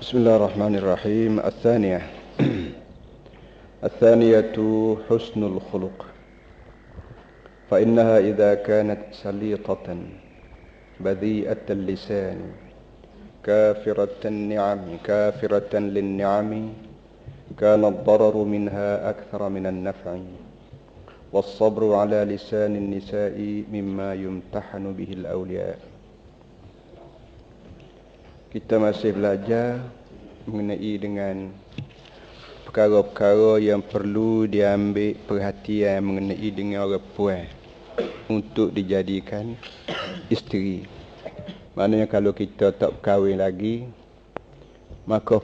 بسم الله الرحمن الرحيم. الثانية حسن الخلق، فإنها إذا كانت سليطة بذيئة اللسان كافرة للنعم كان الضرر منها أكثر من النفع، والصبر على لسان النساء مما يمتحن به الأولياء. Kita masih belajar mengenai dengan perkara-perkara yang perlu diambil perhatian mengenai dengan orang puan untuk dijadikan isteri. Maknanya kalau kita tak berkahwin lagi, maka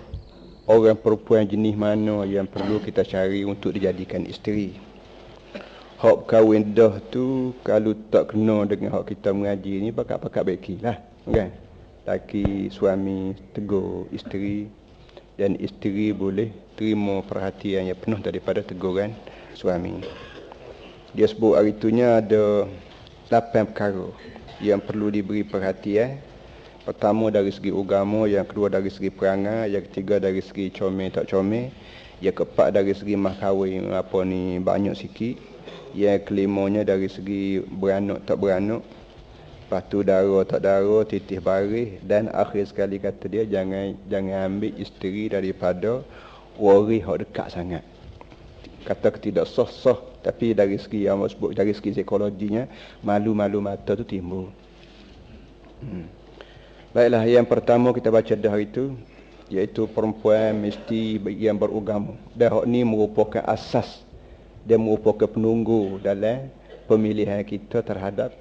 orang perempuan jenis mana yang perlu kita cari untuk dijadikan isteri. Hak berkahwin dah tu kalau tak kena dengan hak kita mengaji ni, pakat-pakat baiklah, kan? Laki suami tegur isteri dan isteri boleh terima perhatian yang penuh daripada teguran suami. Dia sebut hari itunya ada 8 perkara yang perlu diberi perhatian. Pertama dari segi agama, yang kedua dari segi perangai, yang ketiga dari segi comel tak comel, yang keempat dari segi mahkawin banyak sikit, yang kelimanya dari segi beranak tak beranak, lepas tu darah tak darah, titih baris, dan akhir sekali kata dia jangan ambil isteri daripada waris hak dekat sangat. Kata tidak sah, tapi dari segi yang sebut dari segi psikologinya, malu-malu mata tu timbul. Baiklah, yang pertama kita baca dah hari itu, iaitu perempuan mesti yang beragama. Dan hak ni merupakan asas, dia merupakan penunggu dalam pemilihan kita terhadap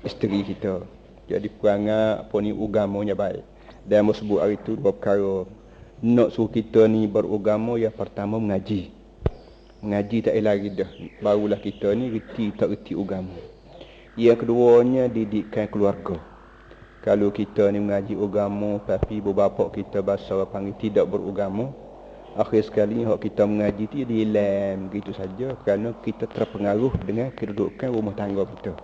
isteri kita. Jadi perangai agamanya baik. Dan sebut hari itu 2 perkara nak suruh kita ni beragama. Yang pertama mengaji. Mengaji tak lari dah, barulah kita ni reti tak reti agama. Yang keduanya didikan keluarga. Kalau kita ni mengaji agama tapi berbapa kita bahasa panggil tidak beragama, akhir sekali hak kita mengaji tu dihilang begitu saja, kerana kita terpengaruh dengan kedudukan rumah tangga kita.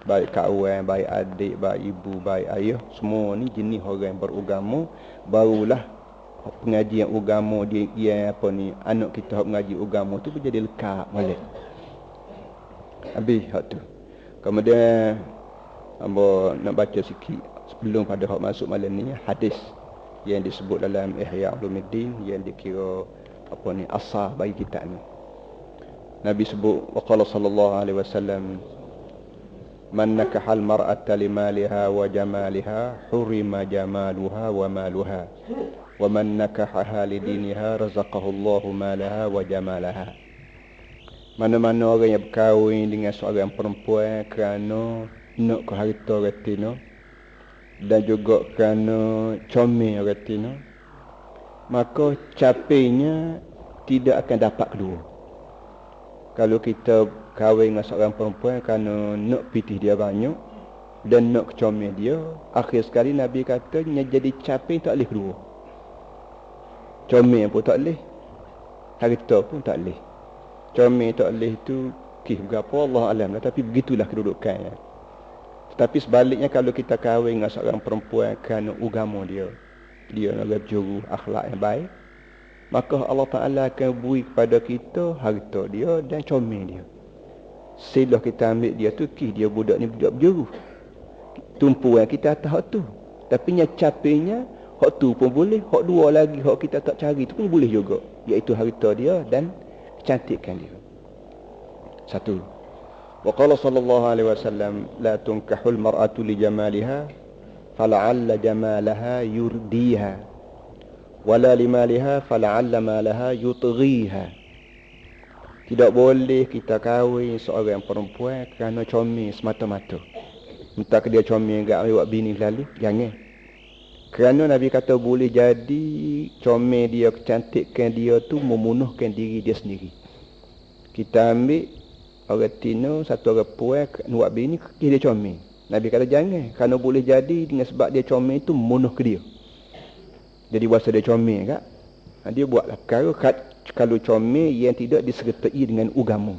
Baik kawan, baik adik, baik ibu, baik ayah, semua ni jenis orang beragama. Barulah pengajian agama dia anak kita hak mengaji agama tu menjadi lekat balik. Habis hak tu. Kemudian hamba nak baca sikit sebelum pada hak masuk malam ni, hadis yang disebut dalam Ihya Ulumuddin yang dikira asal bagi kita ni. Nabi sebut, waqala sallallahu alaihi wasallam, man nakahal mar'ata limaliha wa jamaliha hurima jamaluha wa maluha, wa man nakahaha lidiniha razaqahu Allahu malaha wa jamalaha. Mana-mana orang yang berkahwin dengan seorang perempuan kerana nak ke harta retina dan juga kerana comel retina, maka capainya tidak akan dapat kedua. Kalau kita kahwin dengan seorang perempuan kerana nak pitih dia banyak dan nak kecomel dia, akhir sekali Nabi kata jadi capai tak boleh kedua. Comel pun tak boleh, harta pun tak boleh. Comel tak boleh tu berapa Allah alam lah, tapi begitulah kedudukannya. Tetapi sebaliknya, kalau kita kahwin dengan seorang perempuan kerana agama dia nak berjuru akhlak yang baik, maka Allah Ta'ala akan beri kepada kita harta dia dan comel dia. Silah kita ambil dia tu, dia budak ni budak berjuru, tumpuan kita atas hak tu. Tapi yang capainya hak tu pun boleh, hak dua lagi hak kita tak cari tu pun boleh juga, iaitu harta dia dan kecantikan dia. 1. Wa qala sallallahu alaihi wasallam, la tunkahul mar'atu li jamaliha fala'alla jamalaha yurdiha wala limaliha fala'alla malaha yutghiha. Tidak boleh kita kahwin seorang perempuan kerana comel semata-mata. Entah dia comel enggak buat bini lalu, jangan. Kerana Nabi kata boleh jadi comel dia, kecantikan dia tu memunuhkan diri dia sendiri. Kita ambil orang tino, satu orang puan buat bini, dia comel. Nabi kata jangan, kerana boleh jadi dengan sebab dia comel tu memunuh ke dia. Jadi bahasa dia comel kan? Dia buatlah perkara kalau comel yang tidak disertai dengan agama.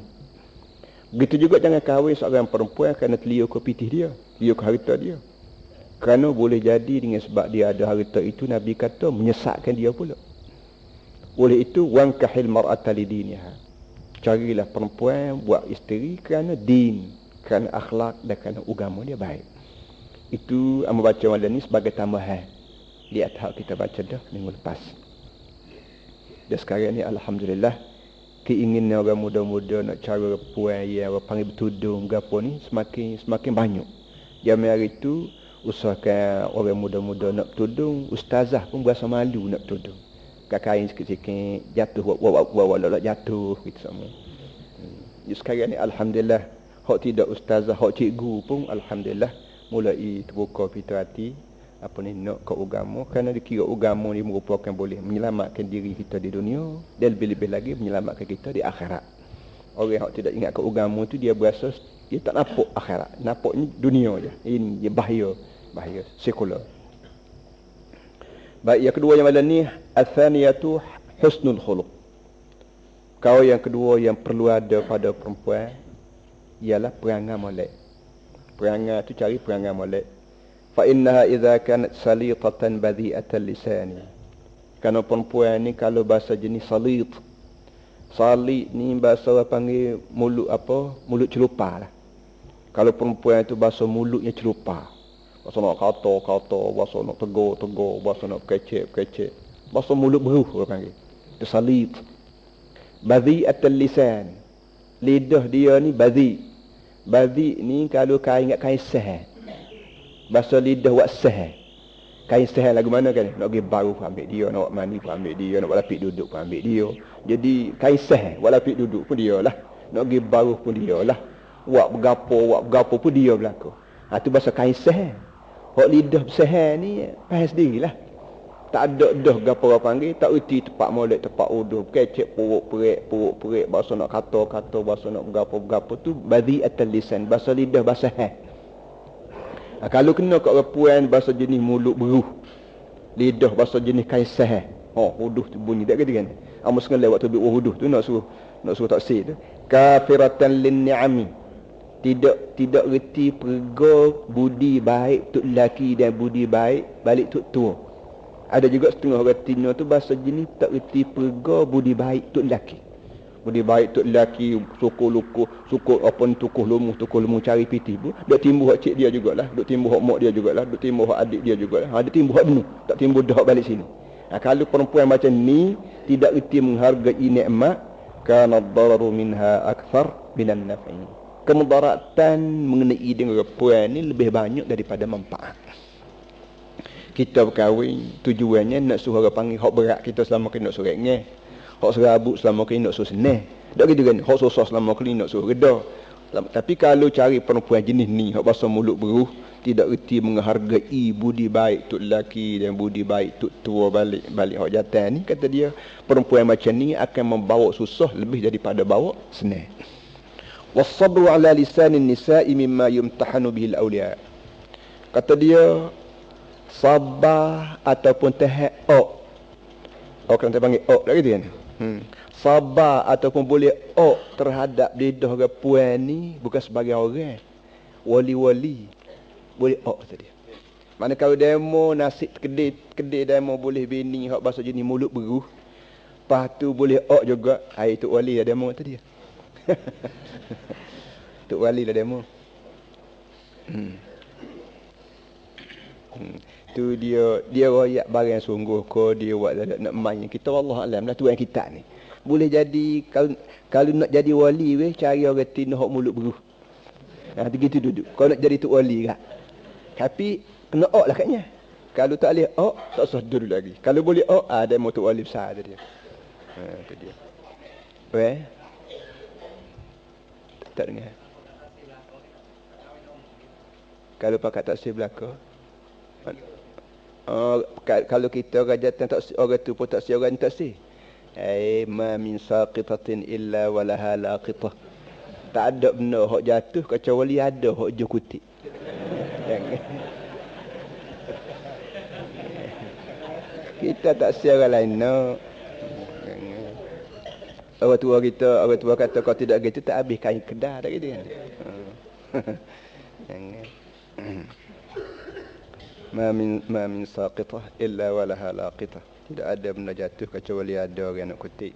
Begitu juga jangan kahwin seorang perempuan kerana telio ke pitih dia, telio ke harta dia. Kerana boleh jadi dengan sebab dia ada harta itu, Nabi kata menyesatkan dia pula. Oleh itu, wankahil mar'ata lidiniha. Carilah perempuan buat isteri kerana din, kerana akhlak dan kerana agama dia baik. Itu amba baca malam ni sebagai tambahan di atas kita baca dah minggu lepas. Dan sekarang ni alhamdulillah, keinginan orang muda-muda nak cari perempuan yang orang panggil bertudung gapo ni semakin banyak. Zaman hari tu usahakan orang muda-muda nak bertudung, ustazah pun berasa malu nak bertudung. Kain sikit-sikit jatuh walau jatuh gitu semua. Jadi sekarang ni alhamdulillah, hak tidak ustazah, hak cikgu pun alhamdulillah mulai terbuka pintu hati apa ni nak ke agama, kerana dikira agama ni merupakan boleh menyelamatkan diri kita di dunia dan lebih-lebih lagi menyelamatkan kita di akhirat. Orang yang tidak ingat ke agama tu dia berasa dia tak nampak akhirat, nampak ni dunia je. Ini dia bahaya sekular. Baik, yang kedua yang malam ni athaniyatu husnul khuluq. Kau yang kedua yang perlu ada pada perempuan ialah perangai molek. Perangai tu cari perangai molek. Fa innaha idza kanat saliqatan badhi'atan lisani. Kerana perempuan ni kalau bahasa jenis salit. Salit ni bahasa orang panggil mulut apa? Mulut celupa lah. Kalau perempuan tu bahasa mulutnya celupa. Bahasa nak kata, bahasa nak tegur, bahasa nak kecek. Bahasa mulut beruh orang panggil. Itu salit. Badhi'atan lisan. Lidah dia ni badhi'. Badhi' ni kalau kain ingat kain seh. Bahasa lidah buat seh. Kain seh lagu mana kan? Nak pergi baru pun ambil dia, nak buat mandi pun ambil dia, nak buat lapik duduk pun ambil dia. Jadi kain seh, buat lapik duduk pun dia lah. Nak pergi baru pun dia lah. Buat bergapo pun dia berlaku. Tu bahasa kain seh. Hak lidah seh ni faham sendirilah. Tak ada dah gapo orang panggil, tak erti tempat molek, tempat uduh, kecek puruk perik, bahasa nak kata, bahasa nak bergapo tu badhi'atul lisan, bahasa lidah, bahasa heh. Kalau kena kat orang puan bahasa jenis mulut beruh, lidah bahasa jenis kain seh. Uduh tu bunyi tak kata kan? Amus kan lewat tu uduh tu nak suruh taksir tu. Kafiratan lin ni'ami. Tidak reti pergo budi baik tok lelaki dan budi baik balik tok tua. Ada juga setengah orang Tino tu bahasa jenis tak reti pergo budi baik tok lelaki. Budi baik tok lelaki suku apa ni tukuh lumu cari piti pun dak timbul hak cik dia jugalah, dak timbul hak mak dia jugalah, dak timbul hak adik dia jugalah. Ada timbul hak denu, tak timbul dah balik sini. Kalau perempuan macam ni tidak reti menghargai nikmat, kana ad-dararu minha akthar minan naf'i. Kemudaratan mengenai dengan perempuan ni lebih banyak daripada manfaat. Kita berkahwin tujuannya nak suruh orang panggil hak berat kita selama kena nak suruh ngeh. Hak serabut selama kena nak suruh seneh. Tak gitu kan? Hak susah selama kena nak suruh reda. Tapi kalau cari perempuan jenis ni hak bahasa mulut beruh, tidak reti menghargai budi baik tok lelaki dan budi baik tok tua balik hak jantan ni, kata dia perempuan macam ni akan membawa susah lebih daripada bawa seneh. Was-sabru ala lisanin nisa'i mimma yumtahanu bihi al-awliya. Kata dia sabar ataupun tahan orang kita panggil tak gitu kan? Sabar ataupun boleh terhadap lidah orang puan ni bukan sebagai orang wali-wali boleh kata dia. Mana kalau demo nasib kedai demo boleh bini hak bahasa jenis mulut beruh, lepas tu boleh juga, itu wali lah demo kata dia. Tok wali lah demo. Tu dia royak barang sungguh ko dia buat nak main kita wallah alam lah tuan kita ni. Boleh jadi kalau nak jadi wali cari orang Tino hak mulut beruh. Begitu duduk. Kalau nak jadi tok wali kak. Tapi kena lah katnya. Kalau tak boleh tak usah duduk lagi. Kalau boleh ada tok wali besar dia. Tu dia. Tak dengar. Kalau pakai taksir belaka. Kalau kita rajatan taksir orang tu pun taksir orang taksir. Ma min saqitatin illa walaha laqitah. Tak ada benda hak jatuh kecuali ada hak jukutik. Kita taksir orang lain no. Orang tua kata kau tidak gitu tak habis kain kedah tak gitu kan. ma min saqitah illa walaha laqitah. Tidak ada benda jatuh kecuali ada orang nak kutip.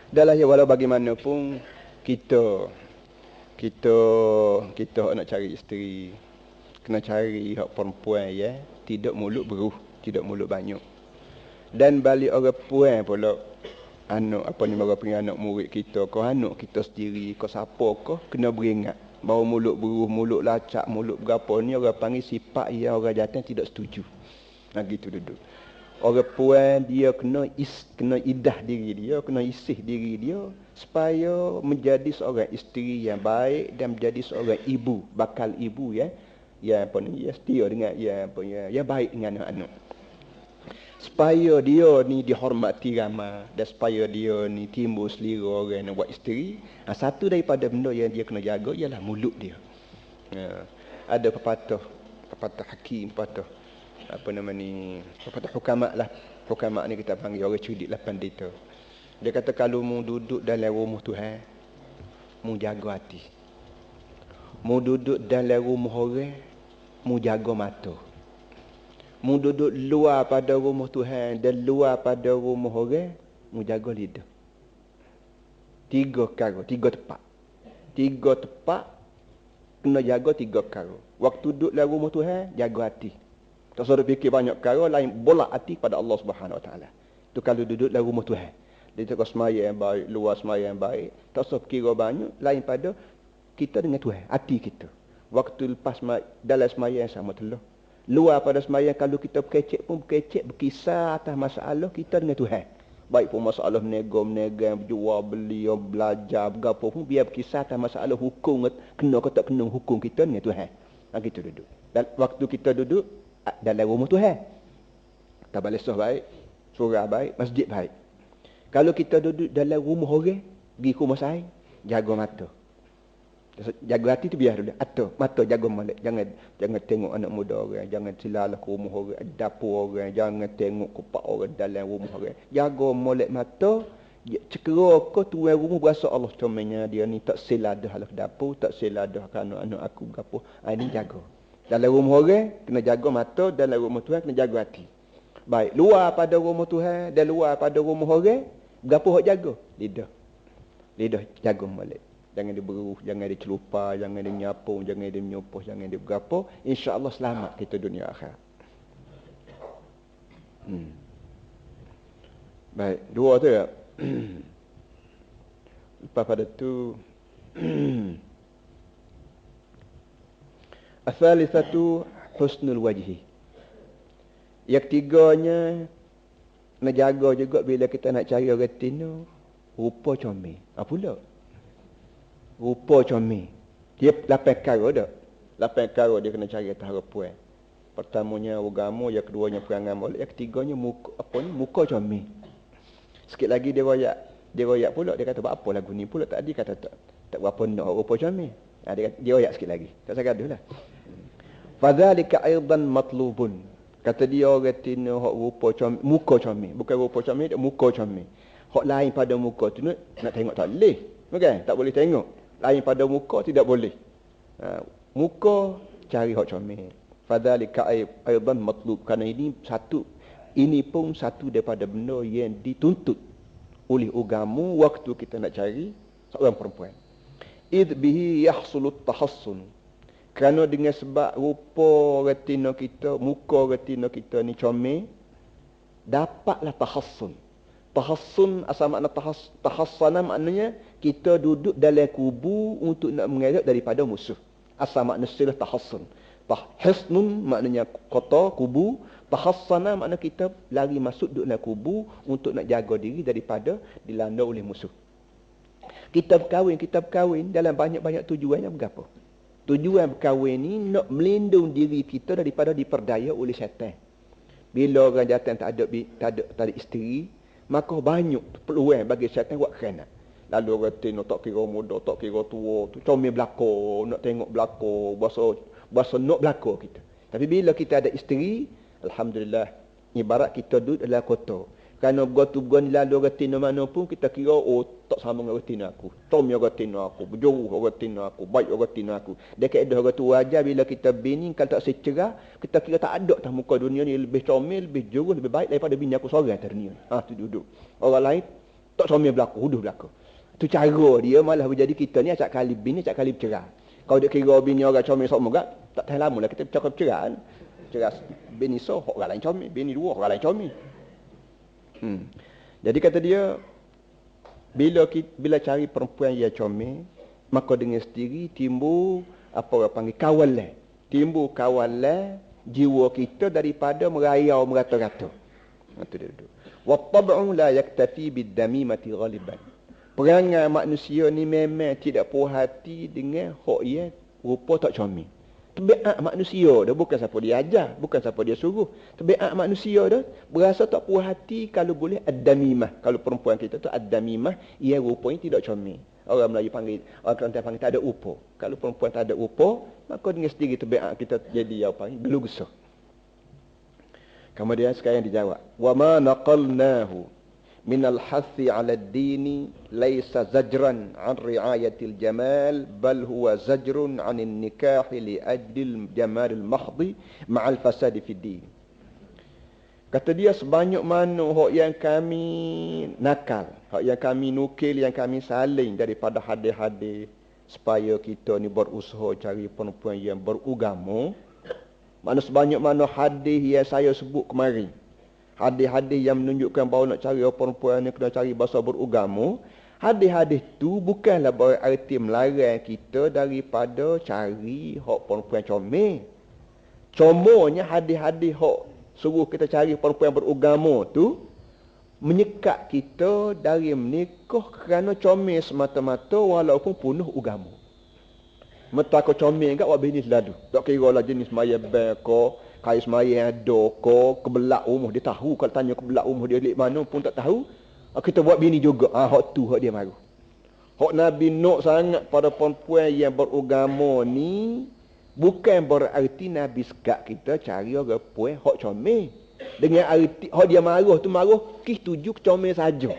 Dahlah ya, walau bagaimanapun kita nak cari isteri, kena cari hak perempuan ya, tidak mulut beruh, tidak mulut banyak. Dan balik orang puan pula, anak apa ni orang panggil anak murid kita, kau anak kita sendiri, kau siapa kau, kena beringat bahawa mulut beruh, mulut lacak, mulut berapa ni orang panggil sifat yang orang jantan tidak setuju. Nah gitu duduk. Orang puan dia kena idah diri dia, kena isih diri dia supaya menjadi seorang isteri yang baik dan menjadi seorang ibu, bakal ibu ya, yang apa ni, ya setia dengan yang apa ya, baik dengan anak-anak. Supaya dia ni dihormati ramai dan supaya dia ni timbul selera orang nak buat isteri. Satu daripada benda yang dia kena jaga ialah mulut dia. Ada pepatah hakim, pepatah apa nama ni, pepatah hukamak lah. Hukamak ni kita panggil orang cerdik lah, pandita. Dia kata kalau mu duduk dalam rumah Tuhan, mu jaga hati. Mu duduk dalam rumah orang, mu jaga mata. Mu duduk luar pada rumah Tuhan dan luar pada rumah orang, mu jaga lidah. Tiga tempat kena jaga, tiga perkara. Waktu duduk dalam rumah Tuhan, jaga hati. Tak usah fikir banyak perkara lain, bolak hati pada Allah Subhanahu Wa Taala. Tu kalau duduk dalam rumah Tuhan. Dia tak semaya yang baik, luar semaya yang baik, tak usah fikir banyak lain pada kita dengan Tuhan, hati kita. Waktu lepas dalam semaya yang sama telah. Luar pada semaya kalau kita berkisar atas masalah kita dengan Tuhan. Baik pun masalah menega, berjual beli, belajar, bergapo pun biar berkisar atas masalah hukum, kena ke tak kena hukum kita dengan Tuhan. Kita duduk. Dan waktu kita duduk dalam rumah Tuhan, tabalisah baik, surah baik, masjid baik. Kalau kita duduk dalam rumah orang, pergi ke rumah saing, jaga mata. Jaga hati tu biar dulu. Mata jaga molek. Jangan tengok anak muda orang, jangan silalah ke rumah orang, dapur orang, jangan tengok kupak orang dalam rumah orang. Jaga molek mata. Cekera ke tuan rumah berasa Allah comenya dia ni tak siladah halak dapur, tak siladah kan anak aku gapo. Ini jaga. Dalam rumah orang kena jaga mata, dalam rumah Tuhan kena jaga hati. Baik, luar pada rumah Tuhan dan luar pada rumah orang, gapo hak jaga? Lidah jaga molek. Jangan dia beruh, jangan dia celupa, jangan dia nyapung, jangan dia menyopoh, jangan dia bergapo. InsyaAllah selamat kita dunia akhirat. Baik, dua tu ya. Lepas pada tu As-salisatu husnul wajhi. Yang tiganya nak jaga juga bila kita nak cari orang tino, rupa comel. Apa pula? Rupa comel. Dia 8 perkara dah. 8 perkara dia kena cari atas perempuan. Pertamanya agama, yang keduanya perangai molek, yang ketiganya muka comel. Sikit lagi dia royak pula, dia kata apa lagu ni pula tadi kata tak berapa nak rupa comel. Dia royak sikit lagi. Tak usah gaduh lah. Fadzalika aidan matlubun. Kata dia orang tino hak rupa comel, muka comel, bukan rupa comel, muka comel. Hak lain pada muka tu nak tengok tak boleh. Bukan? Tak boleh tengok. Lain pada muka tidak boleh. Muka cari hak comel. Fadzalika aidan matlub. Kerana ini pun satu daripada benda yang dituntut oleh agama waktu kita nak cari seorang perempuan. Id bihi yahsulut tahassun. Kerana dengan sebab rupa retina kita, muka retina kita ni comel, dapatlah tahassun. Tahassun asal makna tahassana maknanya kita duduk dalam kubu untuk nak mengelak daripada musuh. Asal makna istilah tahassun. Hisnun maknanya kota, kubu. Tahassana makna kita lari masuk duduk dalam kubu untuk nak jaga diri daripada dilanda oleh musuh. Kita berkahwin dalam banyak-banyak tujuannya berapa? Tujuan berkahwin ni nak melindung diri kita daripada diperdaya oleh syaitan. Bila orang jantan tak ada isteri, maka banyak peluang bagi syaitan buat khianat. Lalu orang tengok tak kira muda, tak kira tua, tu comel belakang, nak tengok belakang, bahasa nak belakang kita. Tapi bila kita ada isteri, alhamdulillah, ibarat kita duduk dalam kota. Kerana bergotu-gotu ni lalu orang tengok mana pun kita kira tak tak sama dengan retina aku. Tom yang retina aku, berjauh retina aku, baik retina aku. Dia kaedah orang tu wajar bila kita bini kalau tak secerah, kita kira tak ada tah muka dunia ni lebih comel, lebih jauh, lebih baik daripada bini aku seorang atas dunia. Tu duduk. Orang lain tak comel berlaku, huduh berlaku. Tu cara dia malah menjadi kita ni acak kali bini, acak kali bercerah. Kalau dia kira bini orang comel sok mogak, tak tahan lama lah kita bercakap bercerah. Cerah bini so, orang lain comel, bini dua, orang lain comel. Jadi kata dia, bila cari perempuan yang comel, maka dengan sendiri timbul apa orang panggil kawalan. Timbul kawalan jiwa kita daripada merayau merata-rata. Itu dia duduk. Wa tab'u la yaktafi bid-damimati ghaliban. Perangai manusia ni memang tidak puas hati dengan hak yang rupa tak comel. Tabiat manusia dah, bukan siapa dia ajar, bukan siapa dia suruh. Tabiat manusia dah berasa tak puas hati kalau boleh ad-damimah. Kalau perempuan kita tu ad-damimah, ia rupanya tidak comel. Orang Melayu panggil, orang Kelantan panggil tak ada rupa. Kalau perempuan tak ada rupa, maka dengan sendiri tabiat kita jadi apa panggil gelugusa. Kemudian sekarang dijawab, wa ma naqalnahu min al-hathi 'ala ad-din laysa zajran 'an ri'ayatil jamal bal huwa zajrun 'anil nikah li ajli al-jamal al-mahdhi ma'al fasad fi ad-din. Kata dia sebanyak mana hak yang kami nakal, hak yang kami nukil, yang kami salin daripada hadis-hadis supaya kita ni berusaha cari perempuan yang beragama. Mana sebanyak mana hadis yang saya sebut kemarin, hadis-hadis yang menunjukkan bahawa nak cari perempuan ni kena cari bahasa beragama, hadis-hadis tu bukanlah berarti melarang kita daripada cari hak perempuan comel. Comornya hadis-hadis hak suruh kita cari perempuan beragama tu menyekat kita dari menikah kerana comel semata-mata walaupun penuh agama. Metaka comel kat wak bini seladu. Tak kira lah jenis maya bel ko, kais maya ada ko, kebelak rumah dia tahu. Kalau tanya kebelak rumah dia lik mana pun tak tahu. Kita buat bini juga. Hak tu hak dia maru. Hak Nabi nak sangat pada perempuan yang beragama ni bukan berarti Nabi sekat kita cari orang perempuan hak comel. Dengan arti hak dia maruh tu maruh kis tuju comel saja.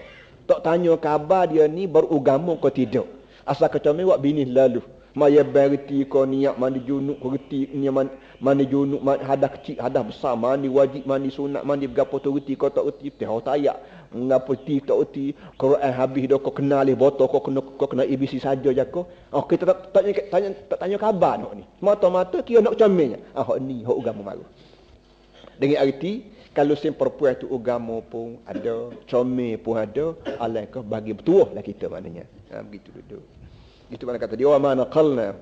Tak tanya khabar dia ni beragama ke tidak. Asal comel wak bini lalu. Maya beriti ko niat mandi junuk ko reti ni mandi junuk hadah kecil hadah besar mandi wajib mandi sunat mandi bergapo tu reti ko tak reti teh tayak ngapo ti tak reti Quran habis dah ko kenal botol ko kena ABC saja jako. Kita tak tanya khabar nak ni. Mata-mata kira nak comelnya. Hak ni hak agama baru. Dengan arti kalau sem perempuan tu agama pun ada, comel pun ada, alangkah bagi bertuah lah kita maknanya. Begitu duduk. Itu mana kata dia, wa ma naqalna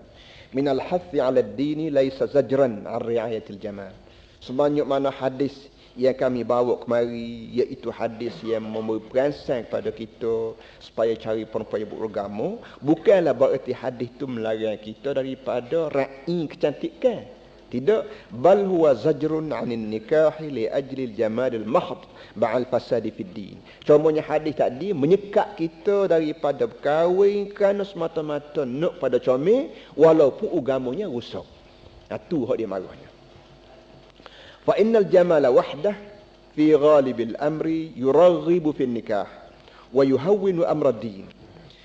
min al-hathi 'ala ad-din laysa zajran 'an ri'ayatil jamal. Sebanyak mana hadis yang kami bawa kemari, iaitu hadis yang memberi perangsang kepada kita supaya cari perempuan yang beragama, bukanlah berarti hadis itu melarang kita daripada ra'i kecantikan. Tidak, bal huwa zajrun 'anil nikah li ajli al-jamal al-mahd ba'al fasad fi ad-din. Contohnya hadis tadi menyekat kita daripada berkahwin kerana semata-mata nak pada comel walaupun agamanya rusak. Tu hak dia marahnya. Fa innal jamala wahdah fi ghalibil amri yuraghibu fi nikah wa yuhawwinu amra ad-din.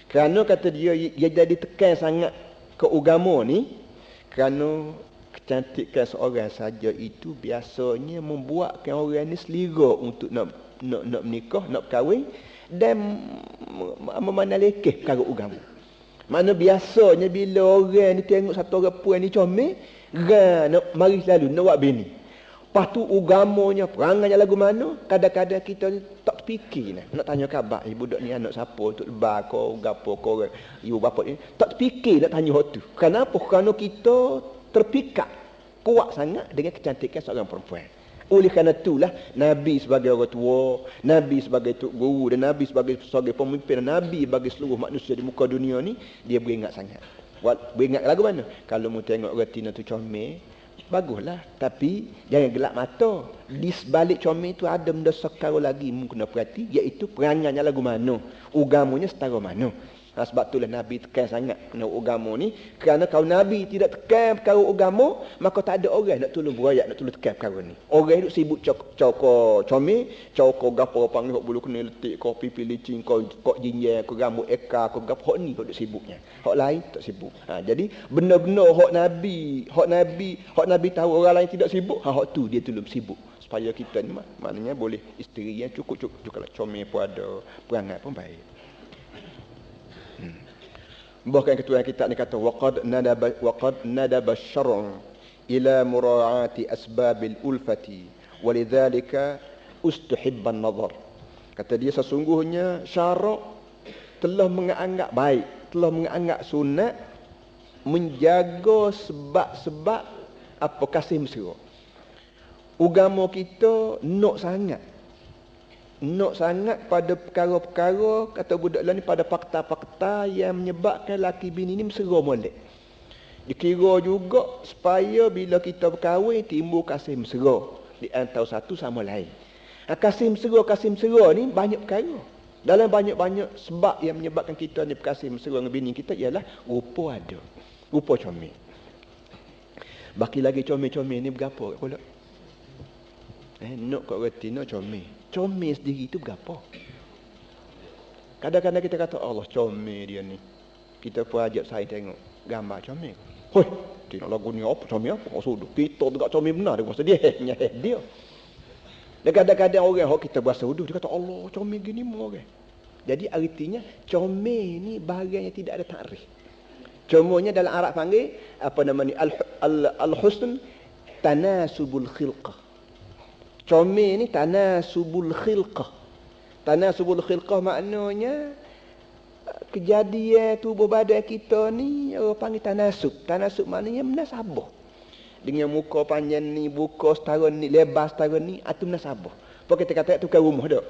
Kerana kata dia jadi tekan sangat ke agama ni kerana kecantikan seorang saja itu biasanya membuatkan orang ni selera untuk nak menikah, nak berkahwin dan memanalekeh perkara agama. Mana biasanya bila orang ni tengok satu orang puan ni comel, nak mari selalu nak buat bini. Lepas tu agamanya, perangainya lagu mana, kadang-kadang kita ni tak fikir nak tanya khabar, budak ni anak siapa, untuk lebar kau, gapo kau, ibu bapa ni, tak fikir nak tanya hak tu. Kenapa? Kerana kita terpikat kuat sangat dengan kecantikan seorang perempuan. Oleh kerana itulah Nabi sebagai orang tua, Nabi sebagai tok guru dan Nabi sebagai pemimpin dan Nabi bagi seluruh manusia di muka dunia ni, dia beringat sangat. Beringat lagu mana? Kalau mu tengok retina tu comel, baguslah, tapi jangan gelap mata. Di sebalik comel tu ada benda sekali lagi mu kena perhati, iaitu perangainya lagu mana, agamanya setara mana. Sebab itulah Nabi tekan sangat nak agama ni. Kerana kalau Nabi tidak tekan perkara agama, maka tak ada orang nak tolong berayak, nak tolong tekan perkara ni. Orang duk sibuk cokok comel, cokok gapo panggil hok bulu kena letik kau pipi licin kau jinjang kau rambut eka kau gapo hok ni hok duk sibuknya. Hok lain tak sibuk. Jadi benar-benar hok Nabi tahu orang lain tidak sibuk, hok tu dia tolong sibuk supaya kita ni maknanya boleh isteri yang cukup kalau comel pun ada, perangai pun baik. Bahkan ketua kitab ni kata waqad nadaba syar'u ila mura'ati asbabil ulfati walidzalika ustuhibba an-nazar. Kata dia sesungguhnya syarak telah menganggap baik, telah menganggap sunat menjaga sebab-sebab apa kasih mesra. Agama kita nak sangat pada perkara-perkara kata budak lah ni pada fakta-fakta yang menyebabkan laki bini ni mesra molek. Dikira juga supaya bila kita berkahwin timbul kasih mesra di antara satu sama lain. Kasih mesra ni banyak perkara. Dalam banyak-banyak sebab yang menyebabkan kita ni berkasih mesra dengan bini kita ialah rupa ada. Rupa comel. Baki lagi comel-comel ni berapa pula? Nak kau reti nak comel. Comel sendiri tu berapa? Kadang-kadang kita kata Allah comel dia ni. Kita pun ajak saya tengok gambar comel. Hoi, tengok lagu ni apa comel apa? Sudah kita tegak comel benar dia masa dia dia. Dan kadang-kadang orang hok kita berasa uduh dia kata Allah comel gini mu orang. Jadi artinya comel ni bahagian yang tidak ada takrif. Contohnya dalam Arab panggil apa namanya al-husn tanasubul khilqah. Comel ni tanasubul khilqah. Tanasubul khilqah maknanya kejadian tubuh badan kita ni orang panggil tanasub. Tanasub maknanya menasabah. Dengan muka panjang ni, buka setara ni, lebar setara ni, itu menasabah. Apa kita kata tu kan rumah dak.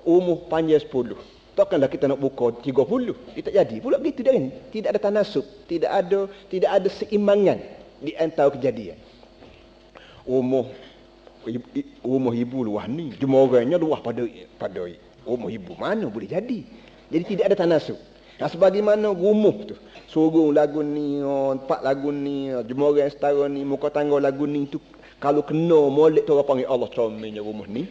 Umur panjang 10. Takkanlah kita nak buka 30. Dia tak jadi. Pula begitu dah kan. Tidak ada tanasub, tidak ada seimbangan di antara kejadian. Rumah ibu luah ni, jemuranya luah pada rumah ibu. Mana boleh jadi? Jadi tidak ada tanasub. Sebagaimana rumah tu, surung lagu ni, empat lagu ni, jemurang setara ni, muka tangga lagu ni tu, kalau kena molek tu orang panggil Allah comelnya rumah ni.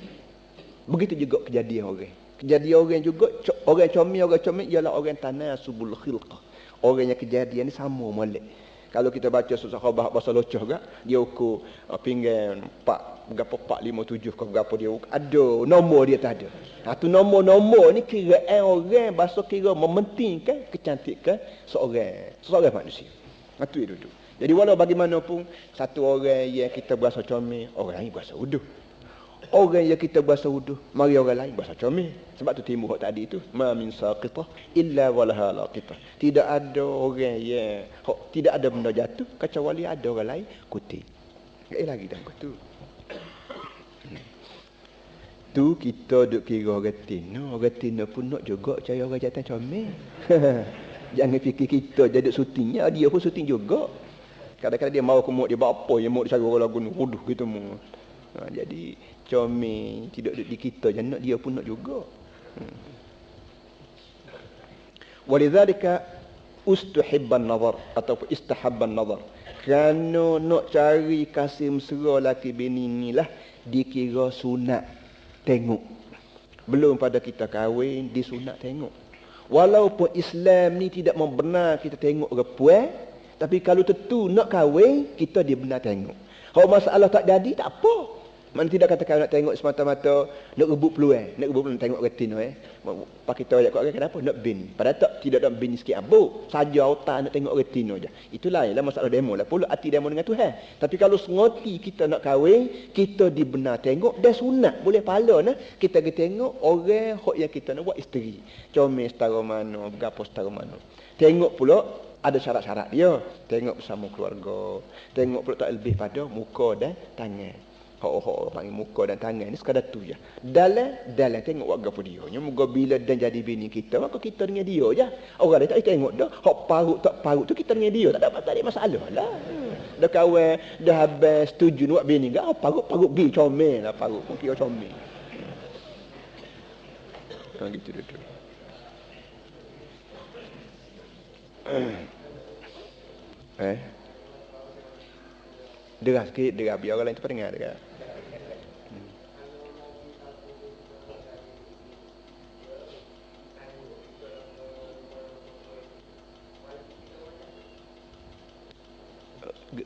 Begitu juga kejadian orang. Kejadian orang juga, orang comel ialah orang tanasubul khilqah. Orang yang kejadian ni sama molek. Kalau kita baca susah khabar bahasa locah gak, dia ukur pinggan 4 berapa 4 5 7 ke berapa dia ada nombor dia tak ada. Tu nombor ni kiraan orang bahasa kira mementingkan kecantikan seorang manusia. Tu dia duduk. Jadi walau bagaimanapun satu orang yang kita berasa comel, orang lain berasa uduh. Orang yang kita berasa uduh, mari orang lain berasa comel. Sebab tu timbul hak tadi tu, ma min saqitah illa walaha laqitah. Tidak ada orang yang tidak ada benda jatuh kecuali ada orang lain kutip. Lagi dah tu. Tu kita duk kira orang Tino pun nak juga cari orang jantan comel. Jangan fikir kita jadi syutingnya, dia pun syuting juga. Kadang-kadang dia mau kemuk dia buat apa yang mau cari orang lagu ni huduh gitu mu. Jadi comel tidak duduk di kita je nak dia pun nak juga. Walidzalika ustuhibban nazar atau istahabban nazar. Kerana nak cari kasih mesra laki bini inilah dikira sunat tengok. Belum pada kita kahwin disunat tengok. Walaupun Islam ni tidak membenar kita tengok orang puan, tapi kalau tentu nak kahwin kita dibenar tengok. Kalau masalah tak jadi tak apa. Mana tidak katakan nak tengok semata-mata nak rebut peluang, tengok retin Pak kita ayat orang kenapa nak bin. Padahal tak tidak nak bin sikit abuk. Saja otak nak tengok retin aja. Itulah ialah masalah demo lah. Pula hati demo dengan Tuhan. Tapi kalau sengoti kita nak kahwin, kita dibenar tengok dan sunat boleh pahala nah. Kita pergi tengok orang hok yang kita nak buat isteri. Comel setara mana, berapa setara mana. Tengok pula ada syarat-syarat dia. Tengok bersama keluarga. Tengok pula tak lebih pada muka dan tangan. Hok panggil muka dan tangan ni sekadar tu je. Dalam tengok warga pun dia. Moga bila dan jadi bini kita, maka kita dengan dia je. Orang lain tak tengok dah. Hok parut tak parut tu kita dengan dia. Tak ada masalah lah. Dah kawan, dah habis setuju nak buat bini ke? Parut pergi comel lah parut. Pun kira comel. Gitu. Eh? Deras sikit, deras. Biar orang lain tu dengar deras.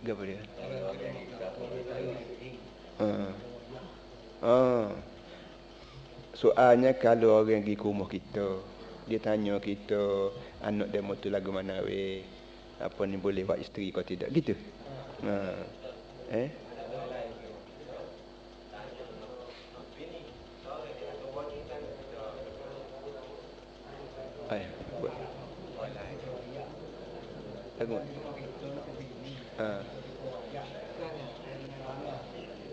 Apa dia? Ah. Ah. Soalnya kalau orang pergi ke rumah kita, dia tanya kita, anak demo tu lagu mana weh? Apa ni boleh buat isteri kau tidak? Gitu. Ha. Eh? Ay, buat. Lagu. Ha.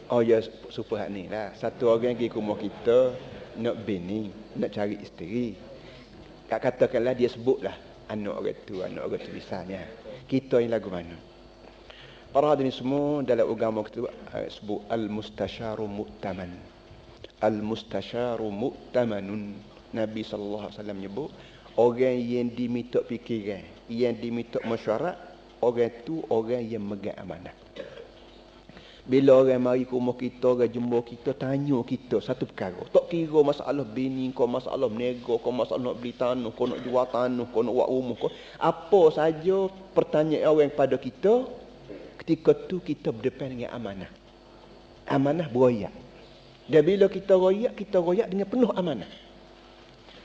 Oh ya, supaya ni lah. Satu orang pergi ke rumah kita, nak bini, nak cari isteri. Katakanlah dia sebutlah anak orang tu misalnya. Kita yang lagu mana? Para hadirin semua dalam agama kita sebut al-mustasyaru mu'taman. Al-mustasyaru mu'tamanun. Nabi sallallahu alaihi wasallam nyebut orang yang diminta fikiran, yang diminta mesyuarat, orang tu orang yang megang amanah. Bila orang mari ke rumah kita, orang jumpa kita, tanya kita satu perkara. Tak kira masalah bini kau, masalah menego kau, masalah nak beli tanah kau, nak jual tanah kau, nak buat rumah kau. Apa saja pertanyaan orang pada kita, ketika tu kita berdepan dengan amanah. Amanah beroyak. Dan bila kita royak dengan penuh amanah.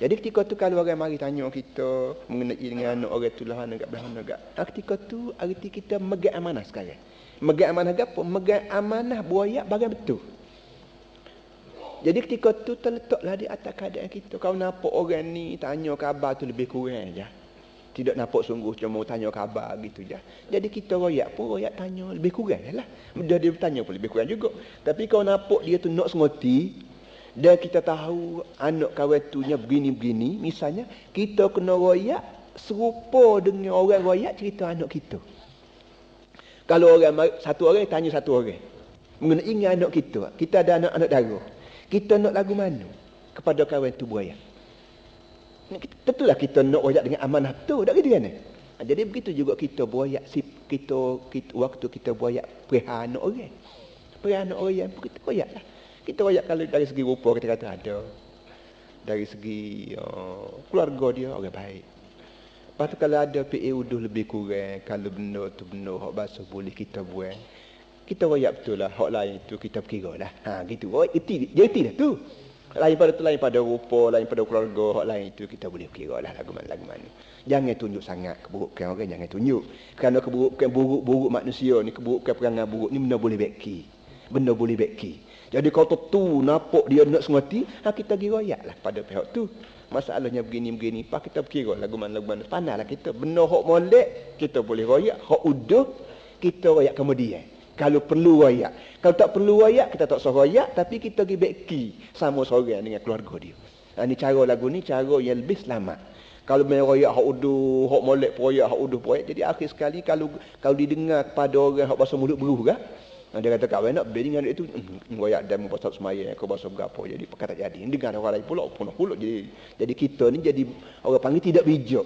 Jadi ketika tu kalau orang mari tanya kita mengenai dengan anak orang tu lah, anak belah anak. Ketika tu arti kita megang amanah sekarang. Megang amanah apa? Megang amanah buaya bagian betul. Jadi ketika tu terletaklah di atas keadaan kita. Kau nampak orang ni tanya khabar tu lebih kurang je. Tidak nampak sungguh cuma tanya khabar gitu je. Jadi kita royak tanya lebih kurang lah. Dia bertanya pun lebih kurang juga. Tapi kau nampak dia tu nak sengoti, dan kita tahu anak kawan tu nya begini-begini, misalnya kita kena royak serupa dengan orang royak cerita anak kita. Kalau satu orang tanya satu orang mengenai anak kita, kita ada anak-anak dara, kita nak lagu mana kepada kawan tu buaya? Tentulah kita nak royak dengan amanah tu, tak gitu kan? Jadi begitu juga kita buaya, kita waktu kita buaya perihal anak orang. Perihal anak orang kita royak lah. Kita royak kalau dari segi rupa kita kata ada. Dari segi keluarga dia orang baik. Lepas tu kalau ada PA uduh lebih kurang, kalau benda tu benda hak bahasa boleh kita buat, kita royak betul lah. Hak lain tu kita kira lah. Ha gitu. Oh, dia erti dah tu. Lain pada tu, lain pada rupa, lain pada keluarga, hak lain tu kita boleh kira lah lagu mana. Jangan tunjuk sangat keburukan orang, jangan tunjuk. Kerana keburukan buruk manusia ni, keburukan perangai buruk ni benda boleh beki. Benda boleh beki. Jadi kalau tu nampak dia nak sengati, kita pergi royak lah pada pihak tu. Masalahnya begini-begini, pak kita berkira lagu mana. Pandailah kita. Benda hak molek, kita boleh royak. Hak uduh, kita royak kemudian. Kalau perlu royak. Kalau tak perlu royak, kita tak usah royak. Tapi kita pergi beki sama seorang dengan keluarga dia. Ini cara lagu ni, cara yang lebih selamat. Kalau main royak hak uduh, hak molek royak, hak uduh royak. Jadi akhir sekali kalau didengar kepada orang hak bahasa mulut beruh kan, dia kata kawan nak beli dengan itu royak dan pasal semaya kau bahasa berapa, jadi perkara tak jadi dengar orang lain pula jadi kita ni jadi orang panggil tidak bijak,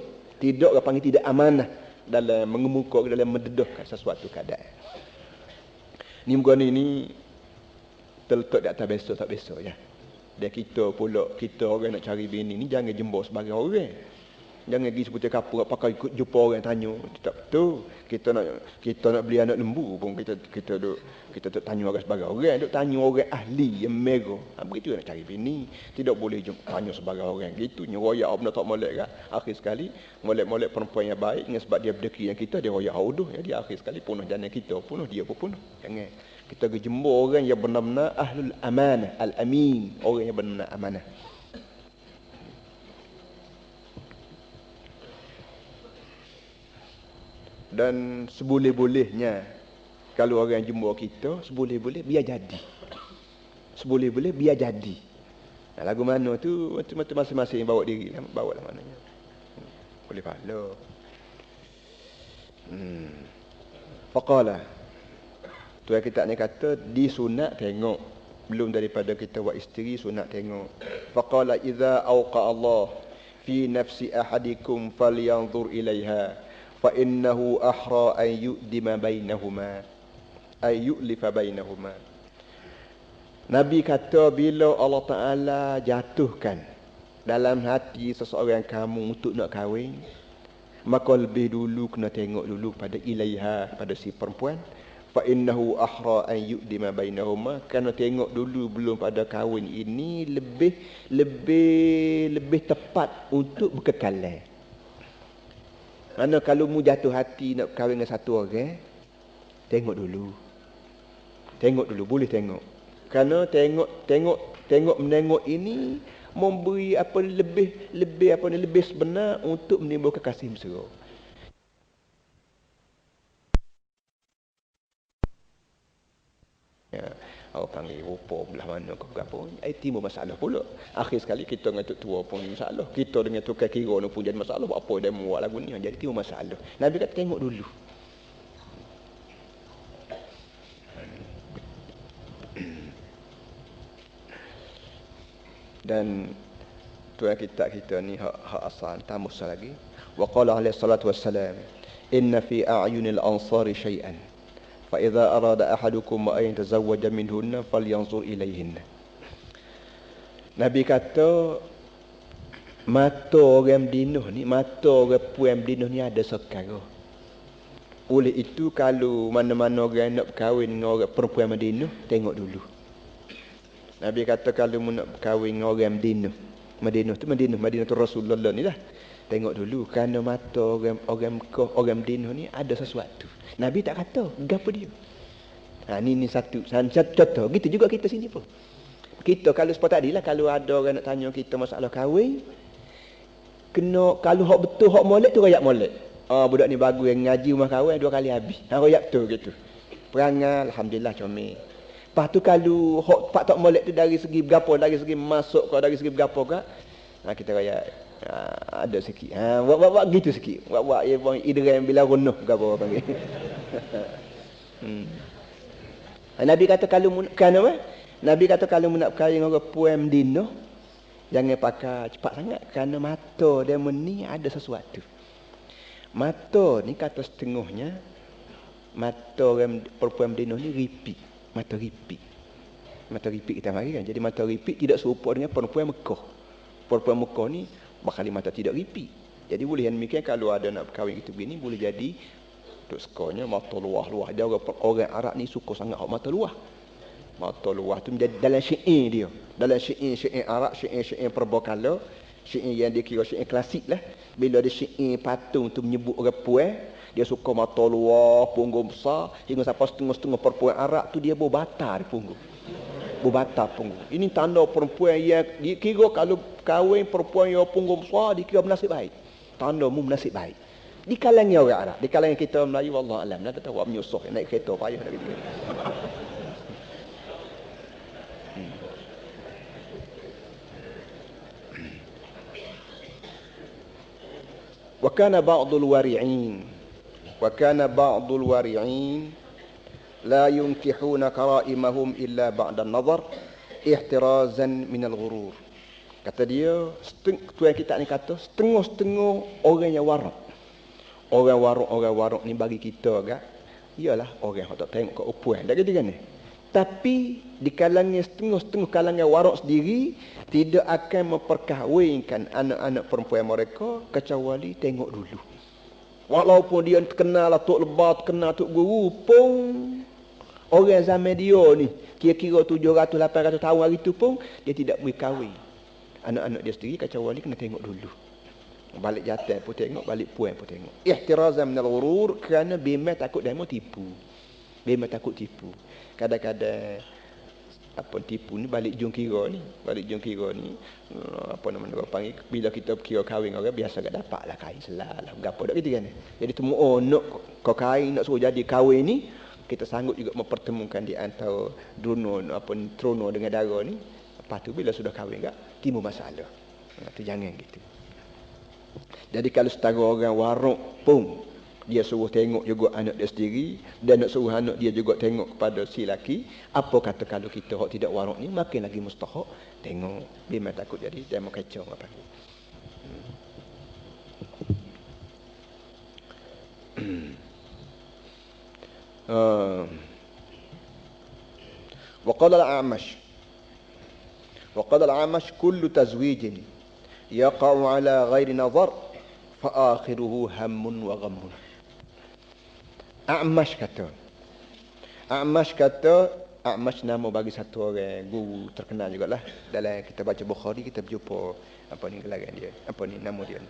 orang panggil tidak amanah dalam mengemuka, dalam mendedahkan sesuatu keadaan ni. Muka ni terletak di atas biasa tak biasa ya. Dan kita pula, kita orang nak cari bini ni jangan jembok sebagai orang. Jangan pergi seperti kapur pakai jumpa orang tanya, tak betul. Kita nak beli anak lembu pun kita duk tanya orang sebagai orang, duk tanya orang ahli yang mega. Begitu nak cari bini. Tidak boleh tanya sebagai orang gitu, nyeroyak benda tak molek kan. Akhir sekali molek perempuan yang baik dengan sebab dia berdeki yang kita, dia royak auduh. Jadi akhir sekali punah jana kita, punah dia pun punah. Jangan kita pergi jumpa orang yang benar-benar ahlul amanah, al-amin, orang yang benar-benar amanah. Dan seboleh-bolehnya kalau orang jumpa kita, seboleh-boleh biar jadi. Seboleh-boleh biar jadi. Nah, lagu mana tu masing-masing bawa diri, bawa lah mananya. Boleh pahala. Faqala. Tu yang kita ni kata disunat tengok. Belum daripada kita buat isteri sunat tengok. Faqala idza auqa Allah fi nafsi ahadikum falyanzur ilaiha fa innahu ahra an yu'dima bainahuma ay yu'lifa bainahuma. Nabi kata bila Allah Taala jatuhkan dalam hati seseorang kamu untuk nak kahwin, maka lebih dulu kena tengok dulu pada ilaiha, pada si perempuan. Fa innahu ahra an yu'dima bainahuma, kena tengok dulu belum pada kahwin ini lebih tepat untuk berkekalan. Mana kalau mu jatuh hati nak kahwin dengan satu orang, tengok dulu. Tengok dulu, boleh tengok. Kerana tengok menengok ini memberi apa lebih sebenar untuk menimbulkan kasih mesra. Ya, orang panggil rupa belah mana ke berapa, timbul masalah pula. Akhir sekali kita dengan tok tua pun masalah. Kita dengan tukar kira pun jadi masalah. Apa dia buat lagu ni, jadi timbul masalah. Nabi kata tengok dulu. Dan tuan kita ni hak asal tamus lagi. Wa qala alaihi salatu wassalam, inna fi a'yunil ansari syai'an fa idza arada ahadukum an yatazawwaja minhunna falyanzur ilayhinna. Nabi kata mata orang Medina ni, mata orang puan Medina ni ada sekara. Oleh itu kalau mana-mana orang nak berkahwin dengan orang perempuan Madinah, tengok dulu. Nabi kata kalau mu nak berkahwin dengan orang Madinah tu Rasulullah ni lah. Tengok dulu kerana mata orang Mekah, orang Madinah ni ada sesuatu. Nabi tak kata gapo dia. Ni satu contoh. Gitu juga kita sini pun. Kita kalau seperti tadi lah, kalau ada orang nak tanya kita masalah kahwin, kena kalau hak betul hak molek tu royak molek. Budak ni bagus yang ngaji rumah kahwin 2 kali habis. Royak betul gitu. Perangai alhamdulillah comel. Lepas tu kalau hak tak molek tu dari segi berapa, dari segi masuk ke, dari segi berapa ke, kita raya ada sikit. Buat gitu sikit. Buat idram bila runuh berapa panggil. Nabi kata kalau Nabi kata kalau nak berkahwin dengan orang puan Madinah, jangan pakai cepat sangat kerana mata dia ni ada sesuatu. Mata ni kata setengahnya, mata orang perempuan Madinah ni ripik. Mata ripik kita mari kan. Jadi mata ripik tidak serupa dengan perempuan Mekah. Perempuan Mekah ni bakal mata tidak ripik. Jadi boleh demikian kalau ada nak berkahwin itu begini, boleh jadi untuk sekanya mata luah. Dia orang Arab ni suka sangat mata luah. Mata luah tu menjadi dalam syair dia. Dalam syair Arab, syair perbokala, syair yang dikira syair klasik lah. Bila ada syair patung tu menyebut orang puan, dia suka mata luar, punggung besar, hingga sampai setengah-setengah perempuan Arab tu dia berbatar di punggung. Berbatar punggung. Ini tanda perempuan yang dikira kalau kahwin perempuan yang punggung besar, dikira bernasib baik. Tanda mu bernasib baik. Di kalangan orang Arab, di kalangan kita Melayu, wallah alam, nak tahu apa menyusah, naik kereta payah nak gitu. Wa kana ba'dul wari'in la yunkihuna karaimahum illa ba'da an-nazar ihtirazan min al-ghurur. Kata dia, tuan kita ni kata setengah-setengah orang yang warak. Orang warak ni bagi kita agak ialah orang yang tak tengok ke upuan. Tak gitu kan ni? Tapi di kalangan setengah-setengah kalangan warak sendiri tidak akan memperkahwinkan anak-anak perempuan mereka kecuali tengok dulu. Walaupun dia kenal lah Tok Lebar, kenal Tok Guru pun, orang zaman dia ni kira-kira 700-800 tahun hari tu pun dia tidak boleh kahwin anak-anak dia sendiri kecuali kena tengok dulu. Balik jantan pun tengok, balik puan pun tengok. Ihtirazan minal ghurur, kerana bimbang takut dia mau tipu. Bimbang takut tipu. Kadang-kadang apa tipu ni balik jung kira ni, apa nama orang panggil, bila kita kira kahwin orang biasa gak dapatlah kain selalah gapo dak gitu kan. Jadi temu nak kau kain nak suruh jadi kahwin ni, kita sanggup juga mempertemukan di antara trono dengan dara ni. Lepas tu bila sudah kahwin gak timbul masalah. Tu jangan gitu. Jadi kalau setara orang waruk pun dia suruh tengok juga anak dia sendiri, dan nak suruh anak dia juga tengok kepada si laki, apa kata kalau kita hak tidak waruk ni makin lagi mustahak tengok, biar takut jadi demo kacau apa ni. وقال الأعمش كل تزويج يقع على غير نظر فآخره هم وغم. A'mash nama bagi satu orang guru terkenal jugalah. Dalam kita baca Bukhari kita berjumpa gelaran dia. Nama dia.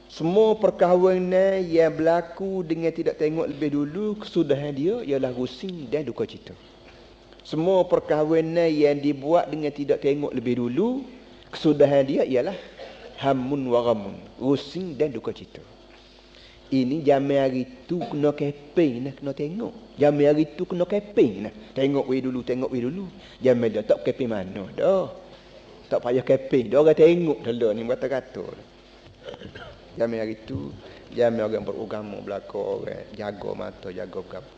Semua perkahwinan yang berlaku dengan tidak tengok lebih dulu, kesudahan dia ialah rusing dan duka cita. Semua perkahwinan yang dibuat dengan tidak tengok lebih dulu, kesudahan dia ialah hamun wa ghamun, rusing dan duka cita. Ini zaman hari tu kena keping, kena tengok. Zaman hari tu kena keping. Tengok we dulu. Zaman dia tak keping mana dah. Tak payah keping, dia orang tengok dulu ni kata-kata. Zaman hari tu, zaman orang beragama belaka, orang jaga mata, jaga berapa.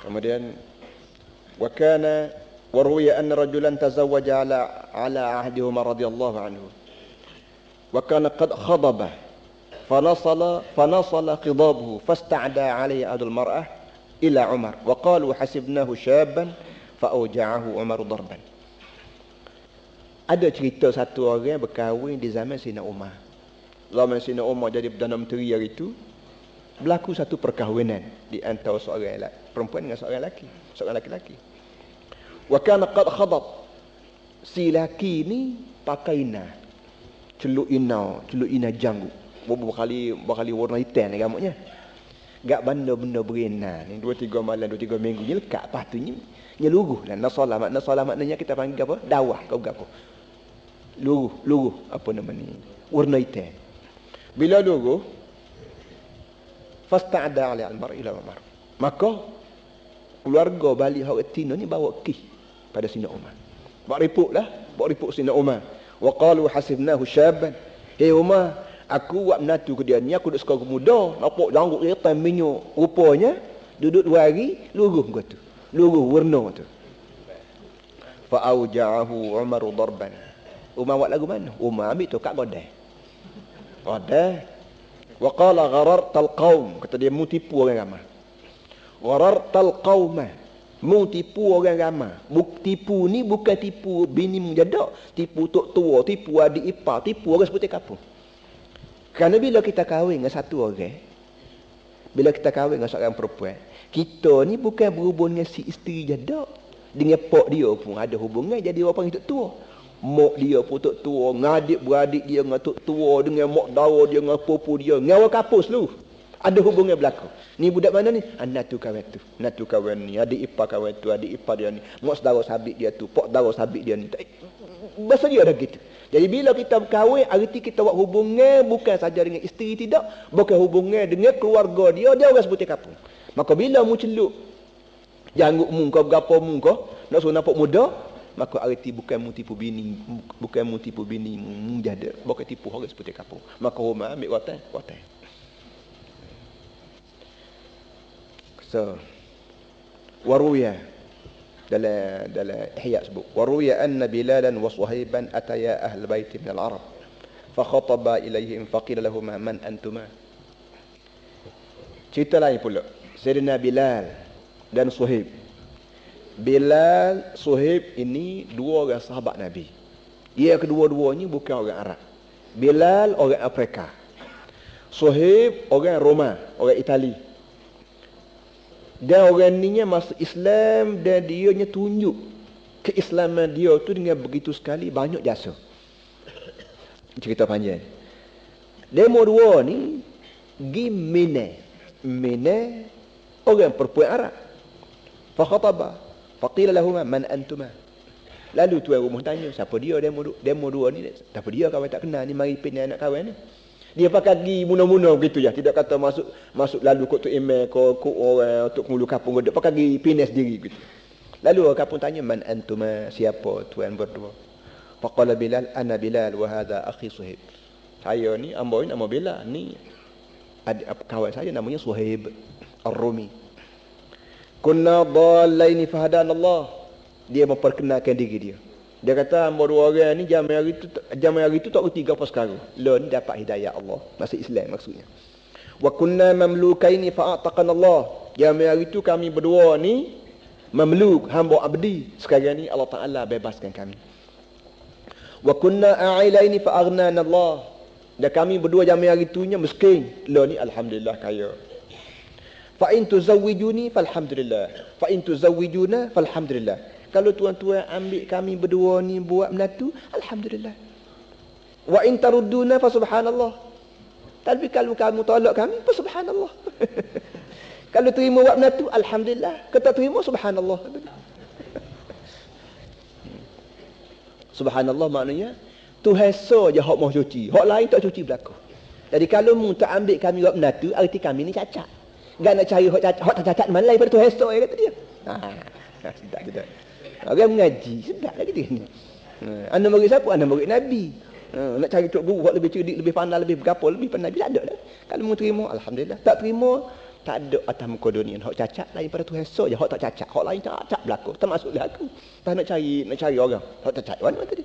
Kemudian wa ruwiya anna rajulan tazawwaja ala ahdi Umar radhiyallahu anhu. Wa kana qad khadaba fanasala khidabuhu fasta'da alayhi adul mar'ah ila Umar wa qalu hasibnahu shaban fa awja'ahu Umar darban. Ada cerita satu orang berkahwin di zaman Sayyidina Umar. Zaman Sayyidina Umar jadi Perdana Menteri hari itu, berlaku satu perkahwinan di antara seorang perempuan dengan seorang lelaki. Wa kana qad khadab. Si lelaki ni pakai celuk ina janggu. Berkali warna hitam rambutnya. Gak benda-benda berena ni 2-3 malam 2-3 minggu ni lekat lepas tu ni luruh dan nasalah maknanya kita panggil apa? Dawah kau gapo. Luruh apa nama ni? Warna hitam. Bila luruh fasta'da ali al-mar ila Umar. Maka keluarga balik hak Tino ni bawa kih pada Sayyidina Umar. Bawa ripuk Sayyidina Umar. Wa qalu hasibnahu shaban. Hey Umar, aku buat menatu ke dia ni, aku duduk sekolah muda, nampak janggut hitam minyak. Rupanya duduk 2 hari luruh kau tu. Luruh warna tu. Fa auja'ahu Umar darban. Umar buat lagu mana? Umar ambil tu kat godai. Wa qala gharartal qaum, kata dia mu tipu orang ramai. Gharartal qauma, mu tipu orang ramai. Tipu ni bukan tipu bini menjadak, tipu tok tua, tipu adik ipar, tipu orang seperti kampung. Kerana bila kita kahwin dengan satu orang, bila kita kahwin dengan seorang perempuan, kita ni bukan berhubung dengan si isteri jadak, dengan pak dia pun ada hubungan jadi orang panggil tok tua. Mak dia pun tok tua, ngadik beradik dia dengan tok tua, dengan mak dawa dia dengan pupu dia, dengan orang kampung seluruh. Ada hubungan berlaku. Ni budak mana ni? Natu kawan tu, natu kawan ni, adik ipar kawan tu, adik ipar dia ni, mak saudara sabik dia tu, pak saudara sabik dia ni. Bahasa dia ada gitu. Jadi bila kita berkahwin, arti kita buat hubungan bukan saja dengan isteri tidak, bukan hubungan dengan keluarga dia orang seperti kampung. Maka bila mu celuk janggut mu kau berapa mu kau nak suruh nampak muda, maka arti bukan mu tipu bini, mu jada, bukan tipu orang seperti kampung. Maka rumah ambil watan. So, waruya dalam Ihya sebut waruya anna Bilalan wa Suhaiban ataya ahl bait min al-Arab fa khataba ilayhim fa qila lahum man antuma. Cerita lain pula Sayyidina Bilal dan Suhaib. Bilal, Suhaib ini 2 orang sahabat Nabi. Ia kedua-duanya bukan orang Arab. Bilal orang Afrika, Suhaib orang Roma, orang Itali. Dan orang ni masuk Islam dan dia tunjuk keislaman dia tu dengan begitu sekali banyak jasa. Cerita panjang. Demo 2 ni gi Mina orang perempuan Arab. Fa khataba fa qila lahum man antuma. Lalu tuan rumah tanya siapa dia demo 2 ni? Siapa dia kawan tak kenal ni, mari pindah anak kawan ni. Dia pakai gigi muna-muna begitu ya, tidak kata masuk lalu kok tu email kok orang untuk mulu kampung dia pakai gigi pindah sendiri gitu. Lalu orang kampung tanya man antuma, siapa tuan berdua? Faqala Bilal ana Bilal wa hadha akhi Suhaib. Saya ni ambo ni nama Bilal, ni kawan saya namanya Suhaib Ar-Rumi. Kunna dhalaini fahadana Allah. Dia memperkenalkan diri dia. Dia kata hamba dua orang ni zaman hari tu tak reti apa sekarang. Lo ni dapat hidayah Allah. Masuk Islam maksudnya. Wa kunna mamlukaini fa'ataqana Allah. Zaman hari tu kami berdua ni mamluk, hamba abdi. Sekarang ni Allah Taala bebaskan kami. Wa kunna a'ilaini fa'aghnana Allah. Dan kami berdua zaman hari tu nya miskin. Lo ni alhamdulillah kaya. Fa in tuzawwijuni falhamdulillah. Fa in tuzawwijuna falhamdulillah. Kalau tuan-tuan ambil kami berdua ni buat menatu, alhamdulillah. Wa in tarudduna fa subhanallah. Tapi kalau kamu tolak kami, fa subhanallah. Kalau terima buat menatu, alhamdulillah. Kalau tak terima, subhanallah. Subhanallah maknanya Tuhan saja hak mau cuci, hak lain tak cuci berlaku. Jadi kalau mu tak ambil kami buat menatu, arti kami ni cacat. Gak nak cari hak tak cacat mana lain pada Tuhan saja kata dia. Sedap. Orang mengaji, sedap lah kita ni. Anda murid siapa? Anda murid Nabi. Nak cari tok guru hak lebih cerdik, lebih pandai, lebih bergapul, lebih pandai, tak ada lah. Kalau mu terima, alhamdulillah. Tak terima, tak ada atas muka dunia hak cacat lain pada Tuhan saja hak tak cacat. Hak lain cacat berlaku, termasuklah aku. Tak nak cari orang hak tak cacat. Mana tadi?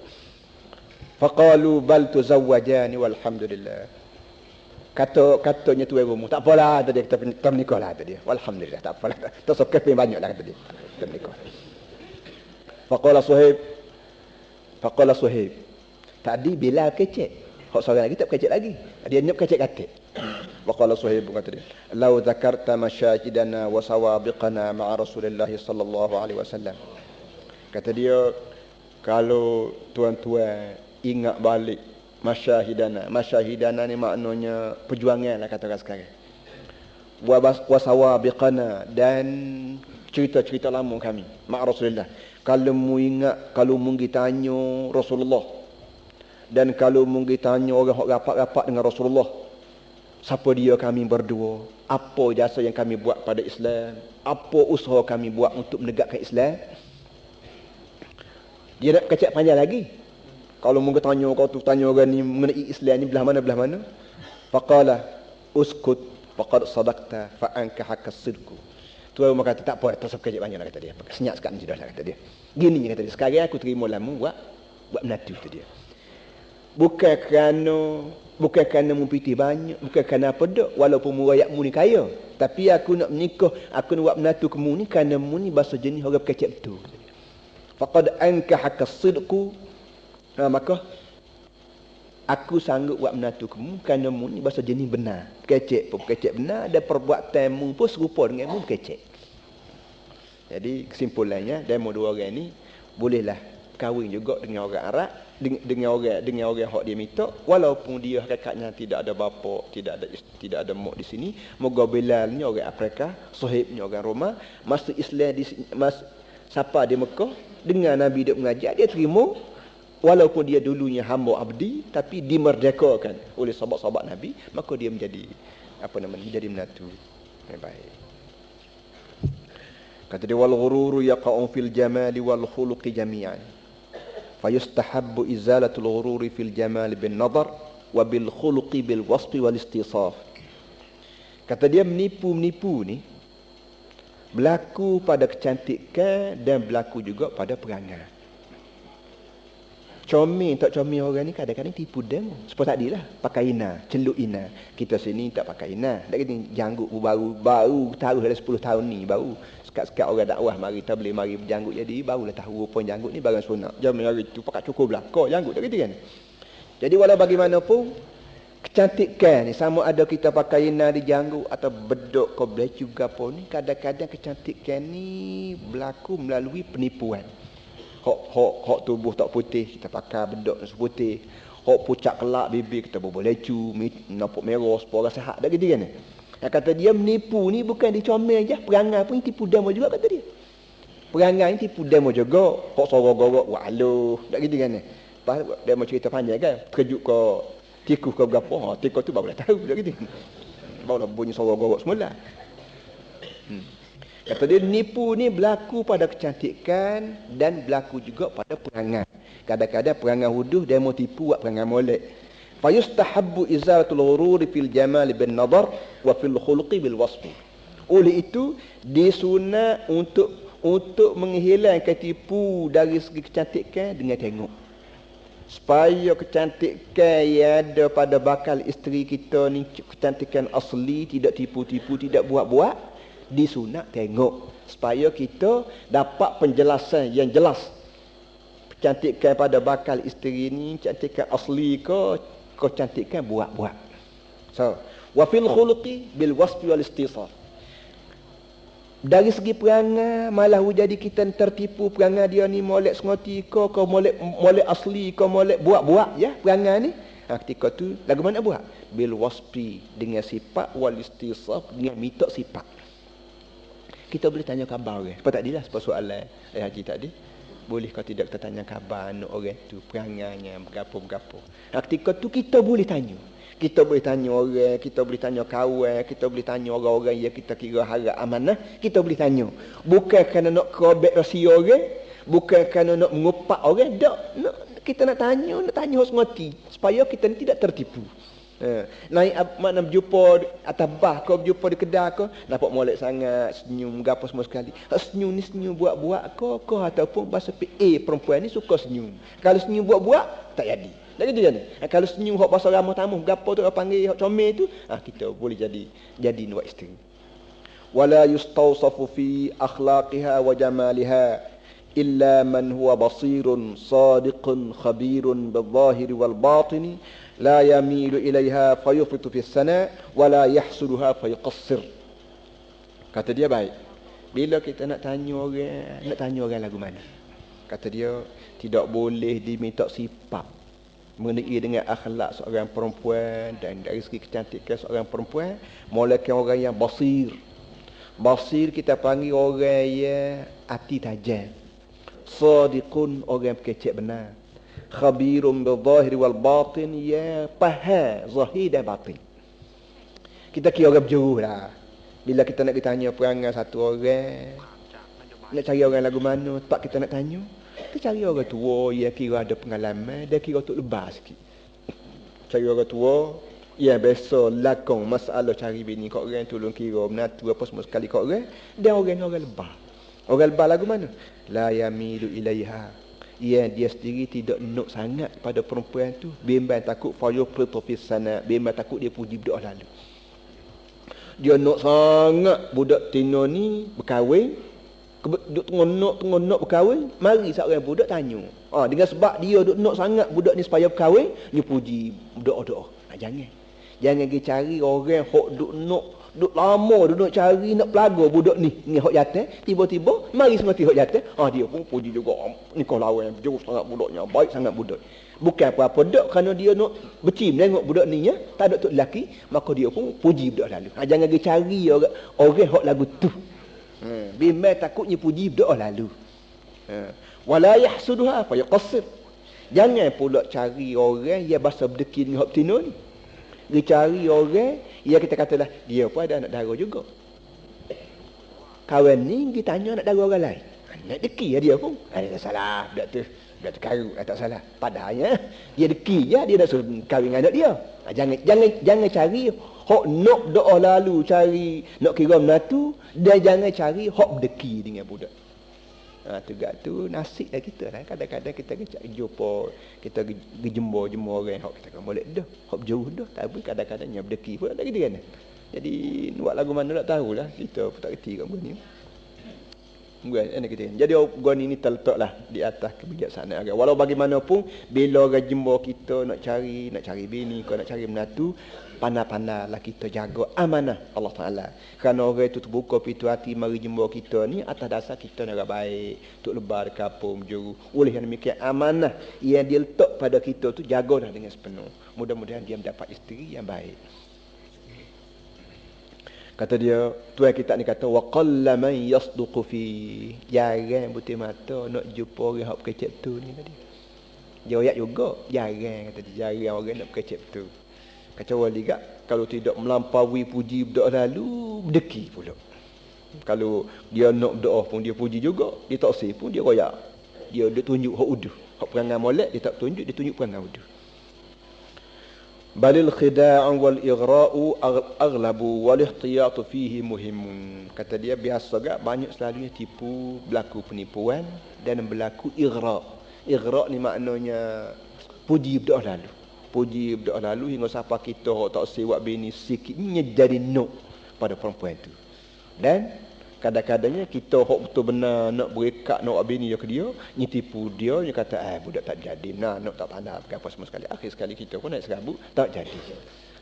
Faqalu bal tuzawwajani walhamdulillah. Katanya tu rumah. Tak apalah tadi kita menikah lah tadi. Walhamdulillah tak apalah. Tak sok keping banyaklah kata dia. Kita menikah. Faqala Suhaib. Tadi Bilal kecek. Hak seorang lagi tak kecek lagi. Dia nyap kecek-kecek. Faqala Suhaib kata dia, "Lau dzakarta masyajidana wa sawabiqana ma'a Rasulillah sallallahu alaihi wasallam." Kata dia, kalau tuan-tuan ingat balik masyahidana ni maknanya perjuangan lah kata orang sekarang. Wa sawabiqana dan cerita-cerita lama kami mak Rasulullah. Kalau mu ingat, kalau mu tanya Rasulullah dan kalau mu tanya orang hok rapat-rapat dengan Rasulullah, siapa dia kami berdua, apa jasa yang kami buat pada Islam, apa usaha kami buat untuk menegakkan Islam. Dia nak kecek panjang lagi. Kalau mu tanya kau tu tanya orang ni mengenai Islam ni belah mana. Faqala uskut faqad sadaqta fa anka hakas sidqu. Tuan rumah kata tak apa, tak usah kecek banyak lah kata dia. Senyap sekat ni dah lah kata dia. Gini kata dia, sekarang aku terima lamu buat menatu kata dia. Bukan kerana mu pitih banyak, bukan kerana apa dak, walaupun mu rakyat mu ni kaya, tapi aku nak menikah, aku nak buat menatu ke mu ni kerana mu ni bahasa jenis orang kecek betul. Faqad anka hakas sidqu. Maka aku sanggup buat menatu kamu kerana mu ni bahasa jenis benar. Kecek pun kecek benar dan perbuatanmu pun serupa dengan mu kecek. Jadi kesimpulannya demo dua orang ni bolehlah kahwin juga dengan orang Arab, dengan orang hak dia minta, walaupun dia hakikatnya tidak ada bapa, tidak ada mak di sini. Moga Bilal ni orang Afrika, Suhaib ni orang Roma, masuk Islam di siapa di Mekah dengan Nabi dia mengajar, dia terima. Walaupun dia dulunya hamba abdi, tapi dimerdekakan oleh sahabat-sahabat Nabi, maka dia menjadi menjadi menatu yang baik. Kata dia, wal ghururu yaqa'u fil jamali wal khuluqi jami'an. Fayustahabbu izalatul ghururi fil jamali bin nadar wa bil khuluqi bil wasfi wal istisaf. Kata dia, menipu ni berlaku pada kecantikan dan berlaku juga pada perangai. Comel tak comel orang ni kadang-kadang tipu demo. Seperti tadi lah, pakai ina, celuk ina. Kita sini tak pakai ina. Tak kata janggut baru tahu dalam 10 tahun ni baru. Sekat-sekat orang dakwah mari tabligh mari berjanggut jadi barulah tahu rupa janggut ni barang sunat. Zaman hari tu pakai cukur belakang janggut tak kata kan. Jadi walau bagaimanapun kecantikan ni sama ada kita pakai ina di janggut atau bedok ke baju gapo ni, kadang-kadang kecantikan ni berlaku melalui penipuan. Hok tubuh tak putih kita pakai bedok putih. Hok pucak kelak bibir kita bawa lecu, nampak merah, spora sehat dah gitu kan. Yang kata dia menipu ni bukan dicomel je, perangai pun tipu demo juga kata dia. Perangai ni tipu demo juga. Hok sorok-gorok walau dak gitu kan. Pas demo cerita panjang kan, terkejut ke tikus ke gapo, tikus tu barulah tahu dak gitu. Barulah bunyi sorok-gorok semula. Kata dia nipu ni berlaku pada kecantikan dan berlaku juga pada perangai. Kadang-kadang perangai huduh dia mau tipu buat perangai molek. Fa yustahabbu izalatul ghururi fil jamal bin nadar wa fil khuluqi bil wasfi. Oleh itu disunat untuk untuk menghilangkan tipu dari segi kecantikan dengan tengok. Supaya kecantikan yang ada pada bakal isteri kita ni kecantikan asli, tidak tipu-tipu, tidak buat-buat, disunat tengok. Supaya kita dapat penjelasan yang jelas. Kecantikan pada bakal isteri ni kecantikan asli ke kecantikan buat-buat. So, wa fil khuluqi bil wasfi wal istisar. Dari segi perangai malah jadi kita tertipu perangai dia ni molek sengoti ke molek asli ke molek buat-buat ya perangai ni. Ketika tu lagu mana buat? Bil wasfi dengan sifat wal istisaf dengan mitok sifat. Kita boleh tanya khabar orang. Sebab tadilah soalan Haji tadi. Boleh kau tidak kita tanya khabar anak orang tu perangainya berapa. Ketika tu kita boleh tanya. Kita boleh tanya orang, kita boleh tanya kawan, kita boleh tanya orang-orang yang kita kira harap amanah, kita boleh tanya. Bukan kerana nak kerobek rahsia orang, bukan kerana nak mengupak orang, tak. Kita nak tanya harus ngerti supaya kita ni tidak tertipu. Naik mana berjumpa atas bah kau berjumpa di kedai kau, nampak molek sangat, senyum gapo semua sekali. Senyum ni senyum buat-buat kau ataupun bahasa PA perempuan ni suka senyum. Kalau senyum buat-buat tak jadi. Tak gitu kan? Kalau senyum hok bahasa ramah tamuh gapo tu orang panggil hok comel tu, kita boleh jadi nuak isteri. Wala yustawsafu fi akhlaqiha wa jamaliha illa man huwa basirun sadiqun khabirun bil-zahiri wal batini la yamilu ilaiha fayufitu fi sana wala yahsuduha fayuqassir. Kata dia baik. Bila kita nak tanya orang lagu mana? Kata dia tidak boleh diminta sifat mengenai dengan akhlak seorang perempuan dan dari segi kecantikan seorang perempuan, mulakan orang yang basir. Basir kita panggil orang yang hati tajam. Sadiqun orang kecek benar. Khabirun bil-zahiri wal batin ya faham zahir dan batin. Kita kira orang berjuruh lah. Bila kita nak ditanya perangai satu orang, nak cari orang lagu mana, tempat kita nak tanya, kita cari orang tua yang kira ada pengalaman, dia kira tu lebar sikit. Cari orang tua yang biasa lakong masalah cari bini kat orang, tolong kira menatu apa semua sekali kat orang, dan orang lebar. Orang lebar lagu mana? La yamilu ilaiha. Yang dia sendiri tidak nak sangat pada perempuan tu, bimbang takut fayufitu fi sana, bimbang takut dia puji budak lalu. Dia nak sangat budak tino ni berkahwin, duk tengok berkahwin, mari seorang budak tanya. Dengan sebab dia duk nak sangat budak ni supaya berkahwin, dia puji budak-budak. Jangan pergi cari orang hok duk lama duk nak cari nak pelaga budak ni hok jatuh, tiba-tiba mari semati hok jatuh, dia pun puji juga nikah lawan jauh sangat budaknya, baik sangat budak. Bukan apa-apa dak kerana dia nak bercim tengok budak ni ya, tak ada tok lelaki, maka dia pun puji budak lalu. Jangan pergi cari orang hok lagu tu. Bimbang takutnya puji doa lalu. Wala yahsuduha fa yaqassir. Jangan pula cari orang yang bahasa berdeki dengan hak betina ni. Dia cari orang yang kita katalah dia pun ada anak dara juga. Kawan ni kita tanya anak dara orang lain. Nak deki dia pun. Tak salah budak tu karu tak salah. Padahalnya dia deki je, dia dah suruh kahwin dengan anak dia. Jangan cari hok nak doa lalu cari nak kira menatu, dan jangan cari hok berdeki dengan budak. Tegak tu nasib dah kita lah. Kadang-kadang kita jumpa, kita jemur orang hok kita kan boleh dah, hok jauh dah, tapi kadang-kadang yang berdeki pun tak gitu kan. Jadi buat lagu mana tak tahulah, kita pun tak kerti kat ni. Jadi orang ini terletaklah di atas kebijaksanaan. Walau bagaimanapun, bila orang jemur kita nak cari bini, kau nak cari menatu, pandai-pandailah kita jaga amanah Allah Ta'ala. Kerana orang itu terbuka pintu hati mari jemur kita ni atas dasar kita nak baik, tuk lebar kapung juru. Oleh yang demikian amanah yang dia letak pada kita tu jagalah dengan sepenuh. Mudah-mudahan dia mendapat isteri yang baik. Kata dia, tuan kita ni kata wa qalla man yasduqu fi, jarang butir mata nak jumpa orang hak kecep tu ni tadi. Dia ayat juga, jarang kata dia, jarang orang nak kecep tu. Kata wali gak, kalau tidak melampaui puji berdoa lalu, berdeki pula. Kalau dia nak berdoa pun dia puji juga, dia tak sih pun dia royak. Dia tunjuk hak uduh, hak perangai molek dia tak tunjuk, dia tunjuk perangai uduh. Balil khida'u wal ighra'u aghlabu wal ihtiyatu fihi muhimun. Kata dia biasa gak banyak selalunya tipu, berlaku penipuan dan berlaku ighra'. Ighra' ni maknanya puji berdoa lalu. Puji berdoa lalu hingga siapa kita tak sewak bini sikit ni jadi nok pada perempuan itu. Dan kadang-kadangnya kita hok betul benar nak berekat nak bini dia ke dia, ni tipu dia, dia kata budak tak jadi, nak tak pandai apa semua sekali. Akhir sekali kita pun nak serabut tak jadi.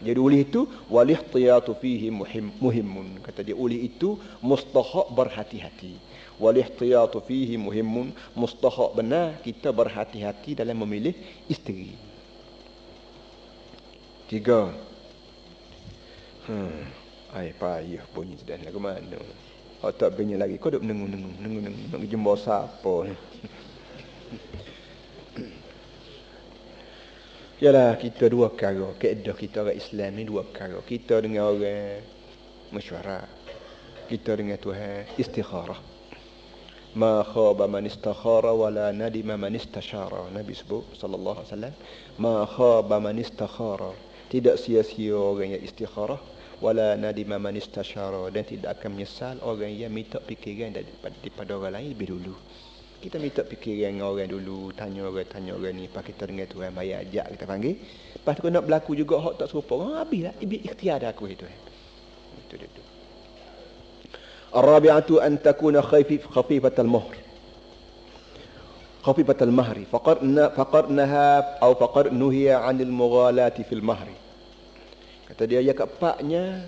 Jadi oleh itu walihtiyatu fihi muhimun. Kata dia oleh itu mustahak berhati-hati. Walihtiyatu fihi muhimun, mustahak benar kita berhati-hati dalam memilih isteri. 3. Ai payah bunyi sudah lagu mana. Tak bunyi lagi. Kau duk menengung nak jumpa siapa ni. Yalah, kita dua perkara. Kaedah kita orang Islam ni dua perkara. Kita dengan orang mesyuarat. Kita dengan Tuhan istikharah. Ma khaba man istakhara wala nadima man istashara. Nabi sebut sallallahu alaihi wasallam, ma khaba man istakhara. Tidak sia-sia orang yang istikharah, wala nadima man istashara, dan tidak akan menyesal orang yang minta fikiran daripada orang lain lebih dulu. Kita minta fikiran dengan orang dulu, tanya orang ni, pak kita dengan Tuhan maya ajak kita panggil. Lepas tu nak berlaku juga hak tak serupa. Habislah ikhtiar dah aku itu. Itu dia tu. Ar-rabi'atu an takuna khafifatal mahr. Khafifatal mahri. Faqad naha atau faqad nuhiya 'anil mughalati fil mahri. Kata dia yang keempatnya,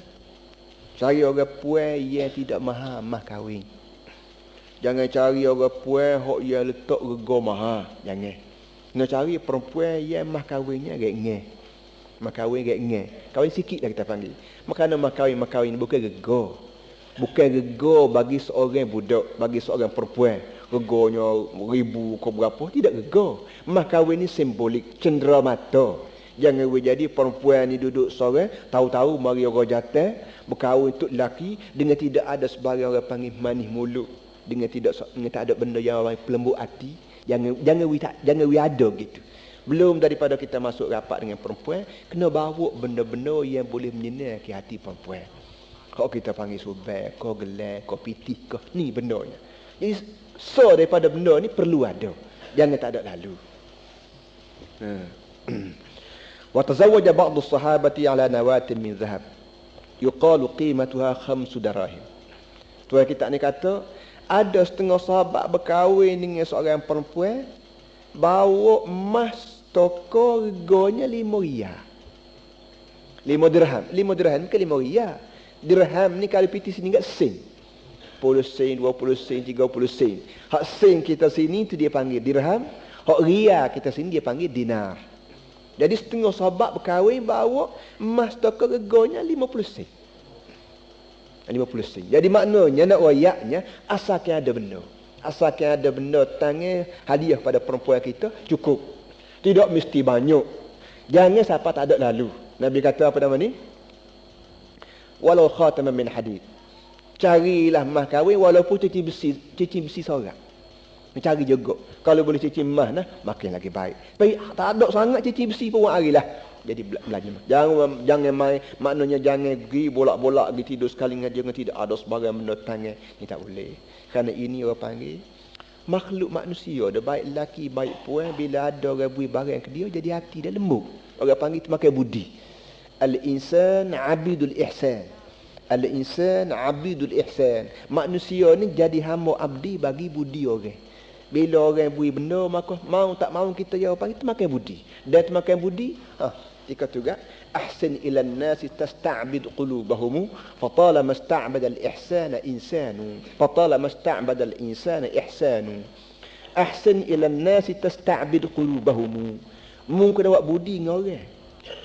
cari orang puan yang tidak mahal mah kahwin. Jangan cari orang puan hok yang letak rega mahal, jangan. Nak cari perempuan yang mah kahwinnya gek-ngeh. Mah kahwin gek-ngeh. Kahwin sikit dah kita panggil. Makana mah kahwin bukan rega. Bukan rega bagi seorang budak, bagi seorang perempuan. Reganya 1000 ke berapa, tidak rega. Mah kahwin ni simbolik, cendera mata. Jangan jadi perempuan ni duduk seorang, tahu-tahu mari orang jatuh, berkahwin untuk lelaki dengan tidak ada sebarang orang panggil manis mulut, dengan tak ada benda yang orang pelembut hati. Jangan ada gitu. Belum daripada kita masuk rapat dengan perempuan, kena bawa benda-benda yang boleh menyenangkan hati perempuan. Kalau kita panggil subai, kau gelai, kau pitih, kau ni bendanya. Jadi so daripada benda ni perlu ada. Jangan tak ada lalu. Wa tazawwaja ba'd as-sahabati 'ala nawatin min dhahab. Yuqalu qimatuha 5 darahim. Tuan kita ni kata, ada setengah sahabat berkahwin dengan seorang perempuan, bawa emas toko reganya 5 riyal. 5 dirham. 5 dirham ke 5 riyal. Dirham ni kalau piti sini enggak sen. 10 sen, 20 sen, 30 sen. Hak sen kita sini tu dia panggil dirham, hak riyal kita sini dia panggil dinar. Jadi setengah sahabat berkahwin bawa emas toko reganya 50 sen. 50 sen. Jadi maknanya nak wayaknya asalkan ada benda. Asalkan ada benda tangan hadiah pada perempuan kita cukup. Tidak mesti banyak. Jangan siapa tak ada lalu. Nabi kata apa nama ni? Walau khataman min hadid. Carilah emas kahwin walaupun cincin besi seorang. Mencari juga. Kalau boleh cincin emas nah, makin lagi baik. Baik tak ada sangat cincin besi pun arilah. Jadi belanja. Jangan main, maknanya jangan pergi bolak-bolak pergi tidur sekali dengan tidak ada sebarang benda tangan. Ni tak boleh. Kerana ini orang panggil makhluk manusia, ada baik lelaki baik puan, bila ada orang beri barang ke dia jadi hati dia lembut. Orang panggil itu makan budi. Al-insan abidul ihsan. Al-insan abidul ihsan. Manusia ni jadi hamba abdi bagi budi orang. Bila orang beri benda, maka mau tak mau kita jawab panggil itu makan budi. Dan makan budi, jika juga ahsin ilan nasi tasta'bid qulubahum fatalama ista'bada al-ihsana insanu fatalama ista'bada al-insana ihsanu. Ahsin ilan nasi tasta'bid qulubahum. Mu kena buat budi dengan orang.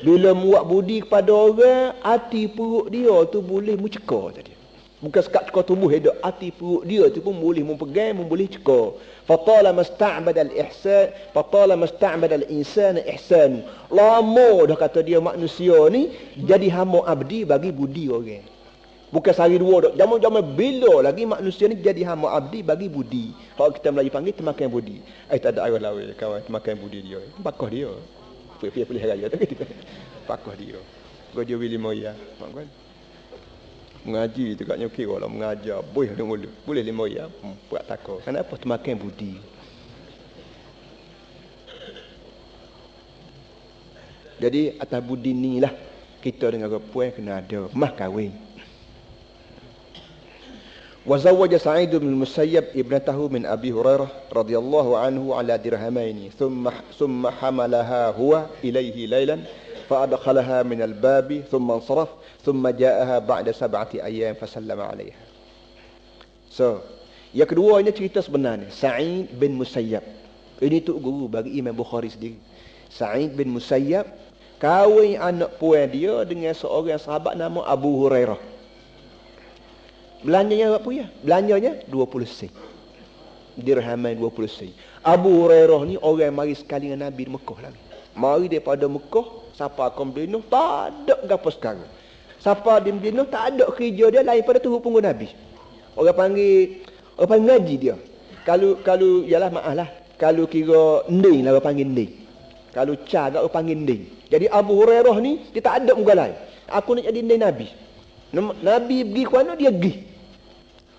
Bila mu buat budi kepada orang, hati perut dia tu boleh mu cekar tadi. Bukan sekat cekar tubuh hidup, hati perut dia tu pun boleh mu pegang, mu boleh cekar. Fatalama ista'bada al-ihsan, fatalama ista'bada al-insana ihsanu. Lama dah kata dia manusia ni jadi hamba abdi bagi budi orang. Bukan sehari dua dah. Zaman-zaman bila lagi manusia ni jadi hamba abdi bagi budi. Kalau kita Melayu panggil termakan budi. Tak ada air lawa kawan termakan budi dia. Bakah dia. Pilih raya tu gitu. Pakuh dia. Kau dia Willy Moya. Mak kan. Mengaji tu katnya kira lah mengajar. Boleh ada mulut. Boleh 5 ya. Buat takut. Kenapa? Semakin budi. Jadi atas budi ni lah kita dengan perempuan kena ada mah kahwin. Wa zawwaja Sa'id bin Musayyab ibnatahu min Abi Hurairah radhiyallahu anhu ala dirhamaini thumma hamalaha huwa ilayhi laylan fa adkhalaha min al-babi thumma insaraf thumma ja'aha ba'da 7 ayyam fa sallama 'alayha. So, yang kedua ini cerita sebenarnya Sa'id bin Musayyab. Ini tu guru bagi Imam Bukhari sendiri. Sa'id bin Musayyab kahwin anak puan dia dengan seorang sahabat nama Abu Hurairah. Belanjanya apa ya? Belanjanya 20 sen. Dirhaman 20 sen. Abu Hurairah ni orang mari sekali dengan Nabi di Mekah lagi. Mari daripada Mekah, siapa akan Medina, tak ada gapo sekarang. Siapa di Medina tak ada kerja dia lain pada turun punggung Nabi. Orang panggil ngaji dia. Kalau ialah maaf lah. Kalau kira nding lah orang panggil nding. Kalau cagak orang panggil nding. Jadi Abu Hurairah ni dia tak ada muka lain. Aku nak jadi nding Nabi. Nabi pergi ke mana dia pergi.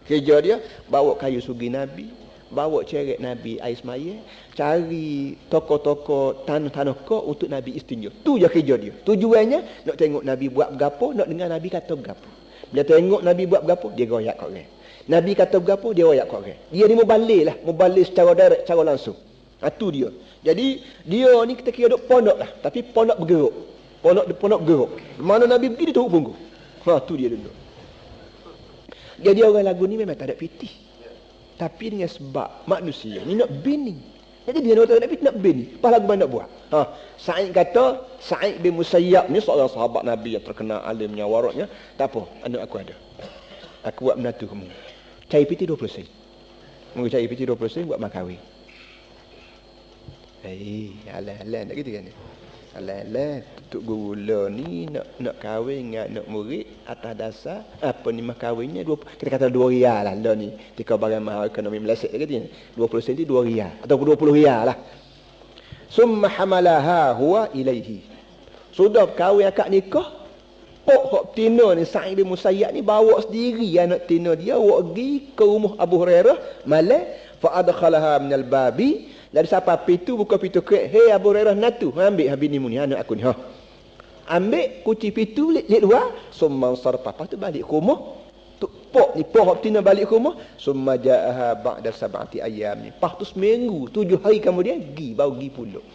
Kerja dia bawa kayu sugi Nabi, bawa ceret Nabi air semaya, cari toko-toko tanah-tanah kau untuk Nabi istinja. Tu je kerja dia. Tujuannya nak tengok Nabi buat bergapo, nak dengar Nabi kata bergapo. Bila tengok Nabi buat bergapo, dia royak kat orang. Nabi kata bergapo, dia royak kat orang. Dia ni mubalik secara direct, secara langsung. Tu dia. Jadi dia ni kita kira duk pondok lah, tapi pondok bergeruk. Pondok bergeruk. Mana Nabi pergi dia turun punggung. Tu dia dulu. Jadi orang lagu ni memang tak ada pitih. Tapi dengan sebab manusia ni nak bini. Jadi dia nak bini. Apa lagu mana nak buat? Sa'id kata, Sa'id bin Musayyab ni seorang sahabat Nabi yang terkenal alimnya, waraknya. Tak apa, anak aku ada. Aku buat menantu kamu. Cari pitih 20 sen. Mungkin cari pitih 20 sen buat makawin. Alah nak gitu kan. Alah tuk guru lah ni nak kahwin dengan anak murid atas dasar apa ni mah kahwinnya kita kata 2 riyal lah ni. Tika barang mahal ekonomi Malaysia gitu. 20 sen 2 riyal atau 20 riyal lah. Summa hamalaha huwa ilaihi. Sudah kahwin akad nikah, pok hok tina ni Sa'id bin Musayyab ni bawa sendiri anak tina dia pergi ke rumah Abu Hurairah malam fa adkhalaha minal babi. Dari siapa pintu buka pintu krek. Hei Abu Hurairah natu. Ambil habis ni muni anak aku ni. Ambil kunci pintu lihat luar. Summa sarfa. Lepas tu balik ke rumah. Pok ni pok tina balik ke rumah. Summa ja'aha ba'da 7 ayyam ni. Lepas tu seminggu 7 hari kemudian baru pergi pulak.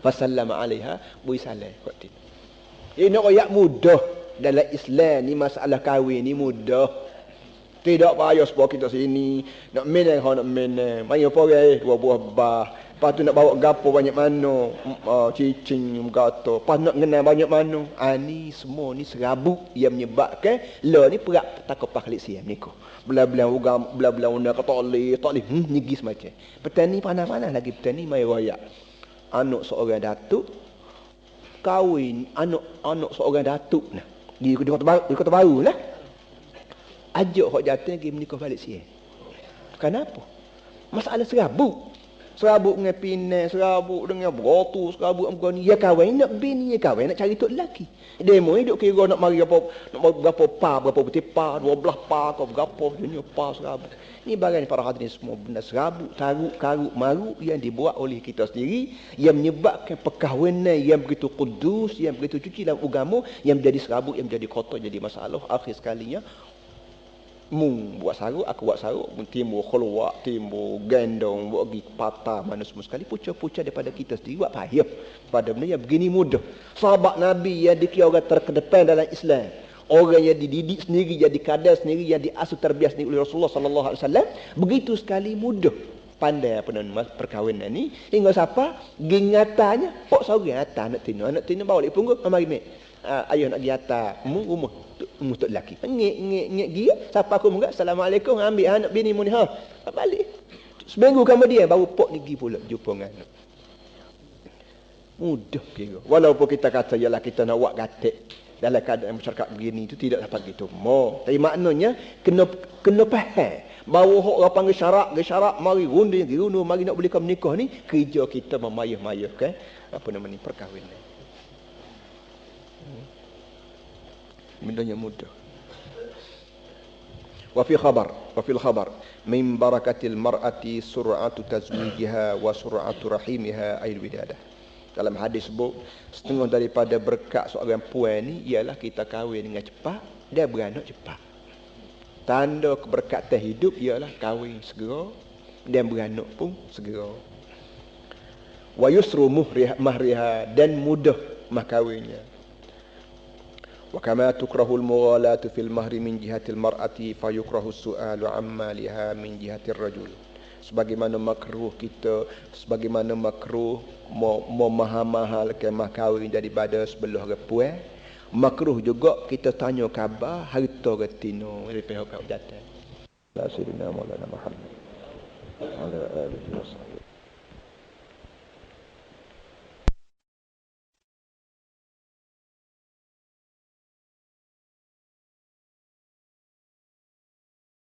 Fasallama 'alaiha bui salam kat tina. Ini royak mudah dalam Islam ni masalah kahwin ni mudah. Tidak payah sebab kita sini nak menang nak menang. Banyak orang 2 buah bah. Lepas tu nak bawa gapo banyak mana. Cicing gato. Lepas nak kenal banyak mana. Ni semua ni serabut yang menyebabkan lah ni perak takut paklik siam ni ko. Belah-belah ugam, belah-belah unda kata tak boleh nyigi semacam. Petani panas-panas lagi petani mai royak. Anak seorang datuk kahwin anak seorang datuk nah. Di kota baru lah. Ajak hok jatuh pergi menikah balik siang. Kenapa? Masalah serabut. Serabut dengan pinai, serabut dengan berotu, serabut dengan ni. Ya kahwin nak bini, ya kahwin nak cari tok lelaki. Demo ni duk kira nak mari apa, nak berapa pa, berapa putih pa, 12 pa, kau berapa dunia pa serabut. Ni barang para hadirin semua benda serabut, karuk maru yang dibuat oleh kita sendiri yang menyebabkan perkahwinan yang begitu kudus, yang begitu suci dalam agama yang menjadi serabut, yang menjadi kotor, jadi masalah akhir sekalinya. Buat saruk, aku buat saruk, timbul khulwat, timbul gendong, buat pergi patah mana semua sekali, puca-puca daripada kita sendiri buat payah pada benda yang begini mudah. Sahabat Nabi yang dikira orang terkedepan dalam Islam, orang yang dididik sendiri, yang dikadar sendiri, yang diasuh terbias sendiri oleh Rasulullah sallallahu alaihi wasallam, begitu sekali mudah pandai apa nama perkahwinan ni hingga siapa gingatanya pok seorang atas anak tina bawa di punggung mari mek ayah nak pergi atas rumah untuk lelaki. Ngek dia. Siapa aku munggah. Assalamualaikum. Ambil anak bini mu ni. Balik. Seminggu kemudian baru pok ni pergi pula jumpa dengan anak. Mudah kira. Walaupun kita kata ialah kita nak buat gatik. dalam keadaan masyarakat begini itu tidak dapat gitu. Tapi maknanya kena faham bahawa orang panggil syarat mari runding mari nak bolehkan menikah ni kerja kita memayah-mayahkan apa namanya perkahwinan. Bendanya mudah. Wa fil khabar min barakatil mar'ati sur'atu tazwijiha wa sur'atu rahimiha ayil widadah. Dalam hadis sebut setengah daripada berkat seorang puan ni ialah kita kahwin dengan cepat dan beranak cepat. Tanda keberkatan hidup ialah kahwin segera dan beranak pun segera. Wa yusru mahriha dan mudah mah kahwinnya. Wa kama tukrahul mughalatu fil mahri min jihatil mar'ati fayukrahu su'alu amma liha min jihatir rajul. Sebagaimana makruh mahal kemah kahwin daripada sebelah puan, makruh juga kita tanya khabar harta retino dari pihak jantan. La sayyidina Maulana Muhammad. Ala alihi wasallam.